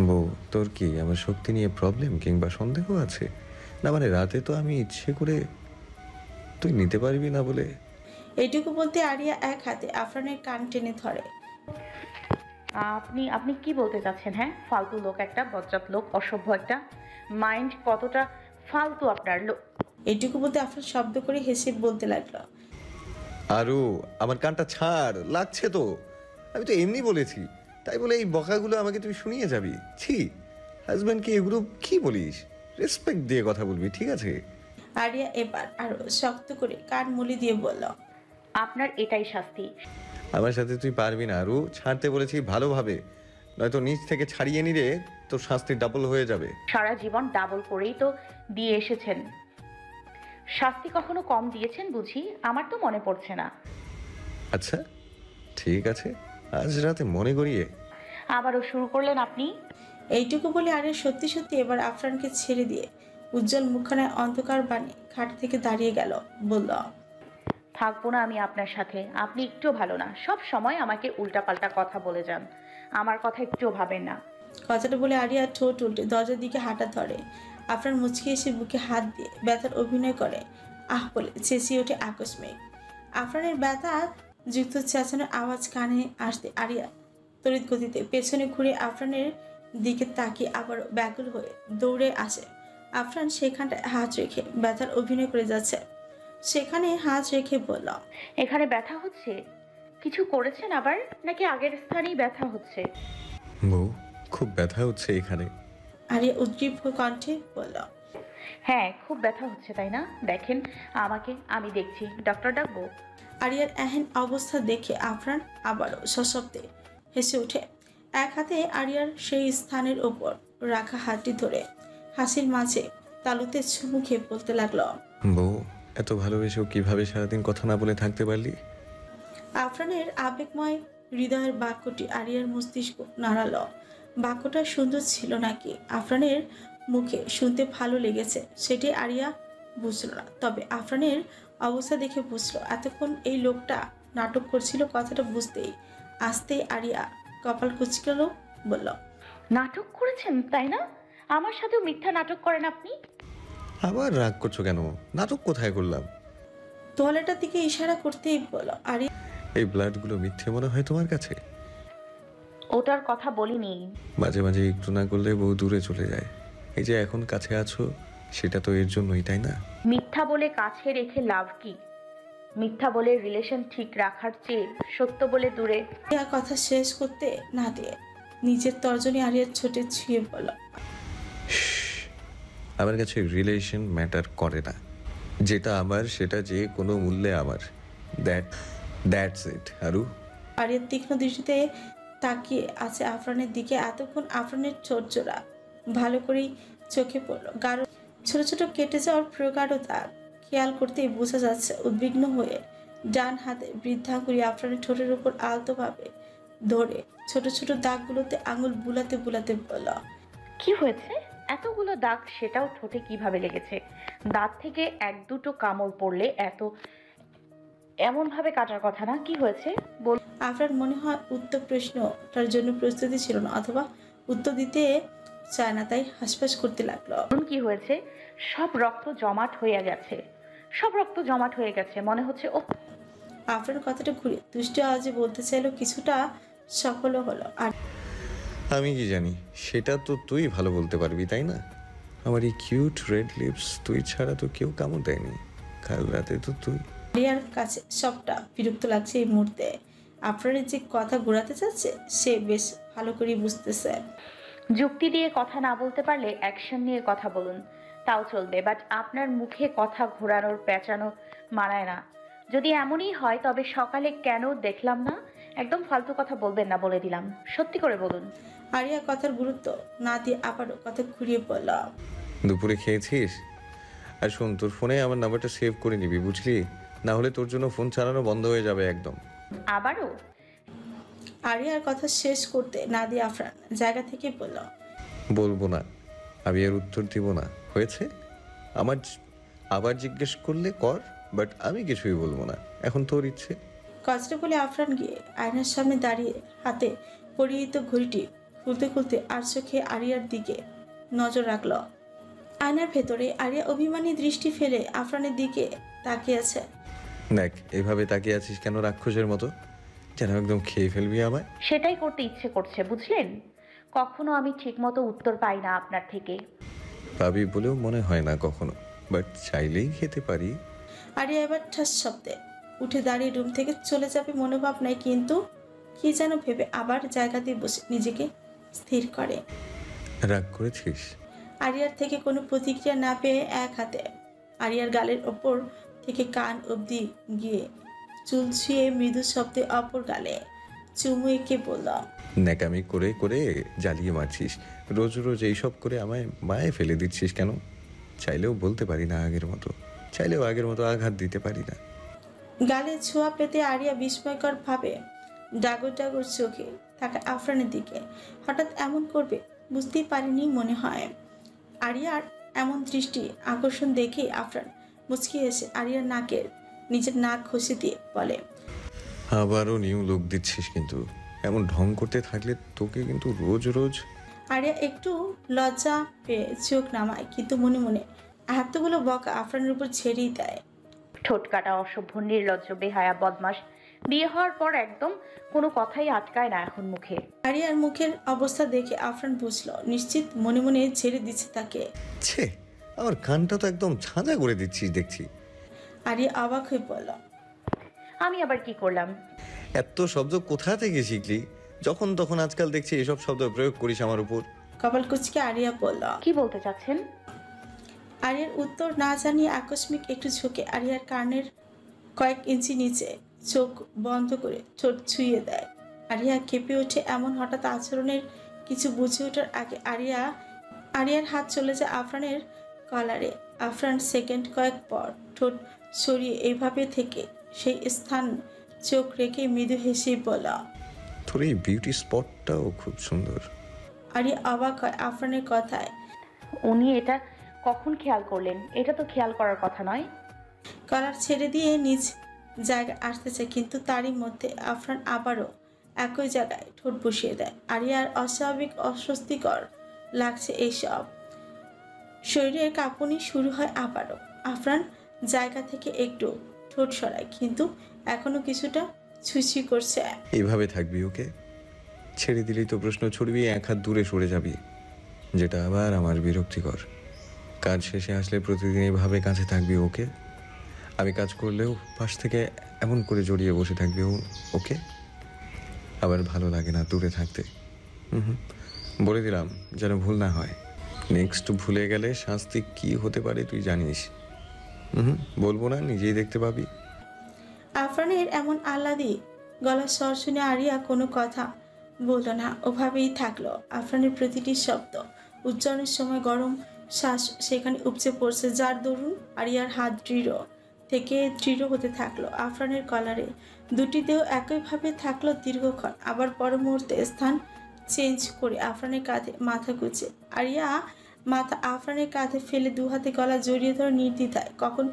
বউ, তোর কি আমার শক্তি নিয়ে প্রবলেম কিংবা সন্দেহ আছে? না মানে রাতে তো আমি ইচ্ছে করে, তুই নিতে পারবি না বলে। এইটুকু বলতে আরিয়া এক হাতে আফরানের কান টেনে ধরে। আপনি কি বলতে চাচ্ছেন? হ্যাঁ, ফালতু লোক একটা, বজ্জাত লোক, অসভ্য একটা। মাইন্ড কতটা ফালতু আপনার লোক। এইটুকু বলতে আফরান শব্দ করে হেসে বলতে লাগলো, আরু আমার কানটা ছাড়, লাগছে তো। আমি তো এমনি বলেছি, তাই বলে এই বকাগুলো আমাকে তুই শুনিয়ে যাবি? ছি, হাজব্যান্ডকে এগুলো কি বলিস? রেসপেক্ট দিয়ে কথা বলবি, ঠিক আছে? আরিয়া এবার আরো শক্ত করে কান মুলি দিয়ে বলল, আপনার এটাই শাস্তি। আমার সাথে তুই পারবি না আরু, ছাড়তে বলেছি ভালোভাবে, নয়তো নিচ থেকে ছাড়িয়ে নিলে তোর শাস্তি ডাবল হয়ে যাবে। সারা জীবন ডাবল করেই তো দিয়ে এসেছেন, শাস্তি কখনো কম দিয়েছেন বুঝি? আমার তো মনে পড়ছে না। আচ্ছা ঠিক আছে, আজ রাতে মনে করিয়ে। আবারও শুরু করলেন আপনি। এইটুকু বলে আরিয়া সত্যি সত্যি এবার আফরানকে ছেড়ে দিয়ে উজ্জ্বল মুখখানায় অন্ধকার বানিয়ে খাট থেকে দাঁড়িয়ে গেল, বলল, থাকবো না আমি আপনার সাথে। আপনি একটু ভালো না, সব সময় আমাকে উল্টাপাল্টা কথা বলে যান, আমার কথা একটু ভাবেন না। কথাটা বলে আরিয়া ঠোঁট উল্টে দরজার দিকে হাঁটা ধরে। আফরান মুচকি এসে বুকে হাত দিয়ে ব্যথার অভিনয় করে, আহ বলে চেঁচিয়ে ওঠে আকস্মিক। আফরানের ব্যথা যুক্ত চেঁচানোর আওয়াজ কানে আসতে আরিয়া তড়িৎ গতিতে পেছনে ঘুরে আফরানের দিকে তাকিয়ে আবার ব্যাকুল হয়ে দৌড়ে আসে। আফরান সেখানটায় হাত রেখে ব্যথার অভিনয় করে যাচ্ছে, সেখানে হাত রেখে বলল, এখানে ব্যথা হচ্ছে? কিছু করেছেন আবার, নাকি আগের স্থানেই ব্যথা হচ্ছে? বউ, খুব ব্যথা হচ্ছে এখানে। আরিয়া উদ্গ্রীব কণ্ঠে বলল, হ্যাঁ খুব ব্যথা হচ্ছে তাই না? দেখেন আমাকে, আমি দেখছি, ডক্টর ডাকবো? আরিয়ার এহেন অবস্থা দেখে আফরান আবারও সশব্দে হেসে ওঠে। এক হাতে আরিয়ার সেই স্থানের ওপর রাখা হাতটি ধরে হাসির মাঝে তালুতে চুমু খেয়ে বলতে লাগলো, বউ, এত ভালোবেসেও কিভাবে সারাদিন কথা না বলে থাকতে পারলি? আফরানের আবেগময় হৃদয়ের বাক্যটি আরিয়ার মস্তিষ্ক নাড়ালো। বাক্যটা সুন্দর ছিল নাকি আফরানের মুখে শুনতে ভালো লেগেছে সেটি আরিয়া বুঝল না, তবে আফরানের অবস্থা দেখে বুঝলো এতক্ষণ এই লোকটা নাটক করছিল। কথাটা বুঝতেই আসতেই আরিয়া কপাল কুঁচকাল, বলল, নাটক করেছেন তাই না? আমার সাথেও মিথ্যা নাটক করেন আপনি। আবার রাগ করছো কেন? নাটক কোথায় করলাম? তোয়ালেটার দিকে ইশারা করতেই বলল, আরিয়া এই ব্লাডগুলো মিথ্যে মনে হয় তোমার কাছে? ওটার কথা বলিনি। মাঝে মাঝে একটু না করলে বউ দূরে চলে যায়। এই যে এখন কাছে আছো সেটা তো এর জন্যই, তাই না? মিথ্যা বলে কাছে রেখে লাভ কি? মিথ্যা বলে রিলেশন ঠিক রাখার চেয়ে সত্য বলে দূরে। কথা শেষ করতে না দিয়ে নিজের তর্জনী আরিয়ার ছোটে ছুঁয়ে বলল, আমার কাছে রিলেশন ম্যাটার করে না। যেটা আমার সেটা যে কোনো মূল্যে আমার। That that's it. Aru? Ariya তীক্ষ্ণ দৃষ্টিতে তাকিয়ে আছে আফরানের দিকে। এতক্ষণ আফরানের ঠোঁট জোড়া ভালো করেই চোখে পড়ল। গাঢ় ছোট ছোট কেটে যাওয়ার প্রগাঢ় দাগ খেয়াল করতেই বোঝা যাচ্ছে উদ্বিগ্ন হয়ে ডান হাতে বৃদ্ধাঙ্গুলি আফরানের ঠোঁটের উপর আলতোভাবে ধরে ছোট ছোট দাগগুলোতে আঙুল বুলাতে বুলাতে বলল, কি হয়েছে? এতগুলো দাগ, সেটাও ঠোঁটে কিভাবে লেগেছে? দাঁত থেকে এক দুটো কামড় পড়লে এমন ভাবে কাটার কথা না। কি হয়েছে বল। আফরান মনে হয় উত্তর প্রশ্নটার জন্য প্রস্তুতি ছিল না, অথবা উত্তর দিতে চায় না, তাই হাসপাস করতে লাগলো। কি হয়েছে? সব রক্ত জমাট হয়ে গেছে, সব রক্ত জমাট হয়ে গেছে মনে হচ্ছে। ও আফরান কথাটা ঘুরে দুষ্টু আওয়াজে বলতে চাইলো, কিছুটা সফল হলো। আর আমি কি জানি? সেটা তো তুই ভালো বলতে পারবি, তাই না? আমার এই কিউট রেড লিপস তুই ছাড়া তো কেউ কামড় দেয়নি। কাল রাতে তো তুই। আরিয়ার কাছে সবটা বিরক্ত লাগছে এই মুহূর্তে। আফরানের যে কথা ঘোরাতে চাচ্ছে সে বেশ ভালো করেই বুঝতেছে। যুক্তি দিয়ে কথা না বলতে পারলে অ্যাকশন নিয়ে কথা বলুন, তাও চলবে, বাট আপনার মুখে কথা ঘোরানোর পেঁচানো মানায় না। যদি এমনই হয় তবে সকালে কেন দেখলাম না? একদম ফালতু কথা বলবেন না, বলে দিলাম। সত্যি করে বলুন। আরিয়া কথার গুরুত্ব না দিয়ে আবারও কথা ঘুরিয়ে বলল, দুপুরে খেয়েছিস? আর শোন, তোর ফোনে আমার নাম্বারটা সেভ করে নিবি, বুঝলি? না হলে তোর জন্য ফোন চালানো বন্ধ হয়ে যাবে একদম। আবারও? আরিয়ার কথা শেষ করতে না দিয়ে আফরান জায়গা থেকে বলল, বলবো না, আমি আর উত্তর দিব না, হয়েছে? আমার আবার জিজ্ঞেস করলে কর, বাট আমি কিছুই বলবো না, এখন তোর ইচ্ছে। কথাটা বলে আফরান গিয়ে আয়নার সামনে দাঁড়িয়ে হাতে পরিহিত ঘড়িটি খুলতে খুলতে আর চোখে আরিয়ার দিকে নজর রাখল। আয়নার ভেতরে আরিয়া অভিমানী দৃষ্টি ফেলে আফরানের দিকে তাকিয়ে আছে। দেখ, এইভাবে তাকিয়ে আছিস কেন রাক্ষসের মতো? যেন একদম খেয়ে ফেলবি আমায়। সেটাই করতে ইচ্ছে করছে, বুঝলেন? কখনো আমি ঠিকমতো উত্তর পাই না আপনার থেকে। পাবি বলেও মনে হয় না কখনো, বাট চাইলেই খেতে পারি। আরিয়া এবার ঠাস শব্দে উঠে দাঁড়িয়ে রুম থেকে চলে যাবে মনোভাব নাই, কিন্তু কি যেন ভেবে আবার জায়গাতে বসে নিজেকে স্থির করে। রাগ করেছিস? আরিয়ার থেকে কোনো প্রতিক্রিয়া না পেয়ে এক হাতে আরিয়ার গালের ওপর থেকে কান অবধি গিয়ে চুল ছুঁয়ে মৃদু শব্দে অপর গালে চুমু এঁকে বলল, ন্যাকামি করে করে জ্বালিয়ে মারছিস। রোজ রোজ এইসব করে আমায় মায়ে ফেলে দিচ্ছিস কেন? চাইলেও বলতে পারি না আগের মতো, চাইলেও আগের মতো আঘাত দিতে পারি না। গালে ছোঁয়া পেতে আরিয়া বিস্ময়কর ভাবে ডাগর ডাগর চোখে থাকা আফরানের দিকে হঠাৎ এমন করবে বুঝতেই পারিনি মনে হয়। আরিয়ার এমন দৃষ্টি আকর্ষণ দেখে আফরান মুচকি এসে আরিয়ার নাকের নিজের নাক ঘষে দিয়ে বলে, আবারও নিউ লুক দিচ্ছিস, কিন্তু এমন ঢং করতে থাকলে তোকে কিন্তু রোজ রোজ। আরিয়া একটু লজ্জা পেয়ে চোখ নামায়, কিন্তু মনে মনে এতগুলো বকা আফরানের উপর ছেড়েই দেয়। ঠোঁট কাটা, অসভ্য, নির্লজ্জ, বেহায়া, বদমাস। বিয়ে হওয়ার পর একদম কোনো কথাই আটকায় না এখন মুখে। আরিয়ার মুখের অবস্থা দেখে আফরান বুঝলো নিশ্চিত মনে মনে ছেড়ে দিচ্ছে তাকে। ছে, আমার কানটা তো একদম ছাঁচা করে দিচ্ছিস দেখছি। আরিয়া অবাক হয়ে বলল, আমি আবার কি করলাম? এত শব্দ কোথা থেকে শিখলি? যখন তখন আজকাল দেখছি এসব শব্দ প্রয়োগ করিস আমার উপর। কপাল কুচকে আরিয়া বলল, কি বলতে চাচ্ছেন? আরিয়ার উত্তর না জানিয়ে আকস্মিক একটু ঝুঁকে আরিয়ার কানের কয়েক ইঞ্চি নিচে চোখ বন্ধ করে ঠোঁট ছুঁয়ে দেয়। আরিয়া কেঁপে ওঠে এমন হঠাৎ আচরণের কিছু বুঝে ওঠার আগে আরিয়ার হাত চলে যায় আফরানের কলারে। আফরান সেকেন্ড কয়েক পর ঠোঁট সরিয়ে এইভাবে থেকে সেই স্থান চোখ রেখে মৃদু হেসে বলা, তোর এই বিউটি স্পটটাও খুব সুন্দর। আরিয়া অবাক হয় আফরানের কথায়। উনি এটা কখন খেয়াল করলেন? এটা তো খেয়াল করার কথা নয়। কলার ছেড়ে দিয়ে নিজ জায়গায় আসতে চায়, কিন্তু তারই মধ্যে আফরান আবারও একই জায়গায় ঠোঁট বসিয়ে দেয়। আরিয়ার অস্বাভাবিক অস্বস্তিকর লাগছে এইসব। শরীরের কাঁপুনি শুরু হয় আবারও। আফরান জায়গা থেকে একটু ঠোঁট সরায়, কিন্তু এখনো কিছুটা ছুঁচি করছে। এইভাবে থাকবি ওকে? ছেড়ে দিলেই তো প্রশ্ন ছড়বি, এক হাত দূরে সরে যাবি, যেটা আবার আমার বিরক্তিকর। কাজ শেষে আসলে প্রতিদিন এইভাবে কাছে থাকবি ওকে? আমি কাজ করলেও পাশ থেকে এমন করে জড়িয়ে বসে থাকবি ওকে? আবার ভালো লাগে না দূরে থাকতে। বলে দিলাম যেন ভুল না হয়। নেক্সট ভুলে গেলে শাস্তি কি হতে পারে তুই জানিস। বলবো না, নিজেই দেখতে পাবি। আফরানের এমন আহ্লাদি গলার স্বর শুনে আরিয়া কোনো কথা বলল না, ওভাবেই থাকলো। আফরানের প্রতিটি শব্দ উচ্চারণের সময় গরম শ্বাস সেখানে উপচে পড়ছে, যার দরুন আরিয়ার হাত দৃঢ় থেকে দৃঢ় হতে থাকলো আফরানের কলারে। দুটি দেহ একইভাবে থাকলো দীর্ঘক্ষণ, আবার পর মুহূর্তে স্থান চেঞ্জ করে আফরানের কাঁধে মাথা গুছে আরিয়া মাথা আফরানের কাঁধে ফেলে দু হাতে গলা জড়িয়ে ধরে নির্দ্বিধায় কখন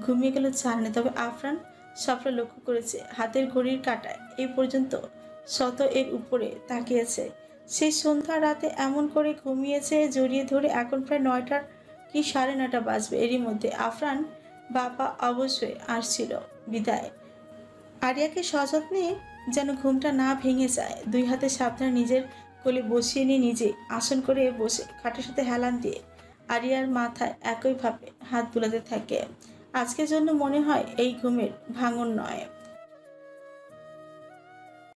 ঘুমিয়ে গেল জানে। তবে আফরান সবটা লক্ষ্য করেছে, হাতের ঘড়ির কাঁটায় এই পর্যন্ত শত এর উপরে তাকিয়েছে। সেই সন্ধ্যা রাতে এমন করে ঘুমিয়েছে জড়িয়ে ধরে। এখন প্রায় 9টার কি 9:30 বাজবে। এরই মধ্যে আফরান বাবা অবশ্যই আসছিল বিদায়। আরিয়াকে সযত্নে যেন ঘুমটা না ভেঙে যায়, দুই হাতে সাবধানে নিজের কোলে বসিয়ে নিয়ে নিজে আসন করে বসে খাটের সাথে হেলান দিয়ে আরিয়ার মাথায় একইভাবে হাত বুলাতে থাকে। আজকের জন্য মনে হয় এই ঘুমের ভাঙন নয়।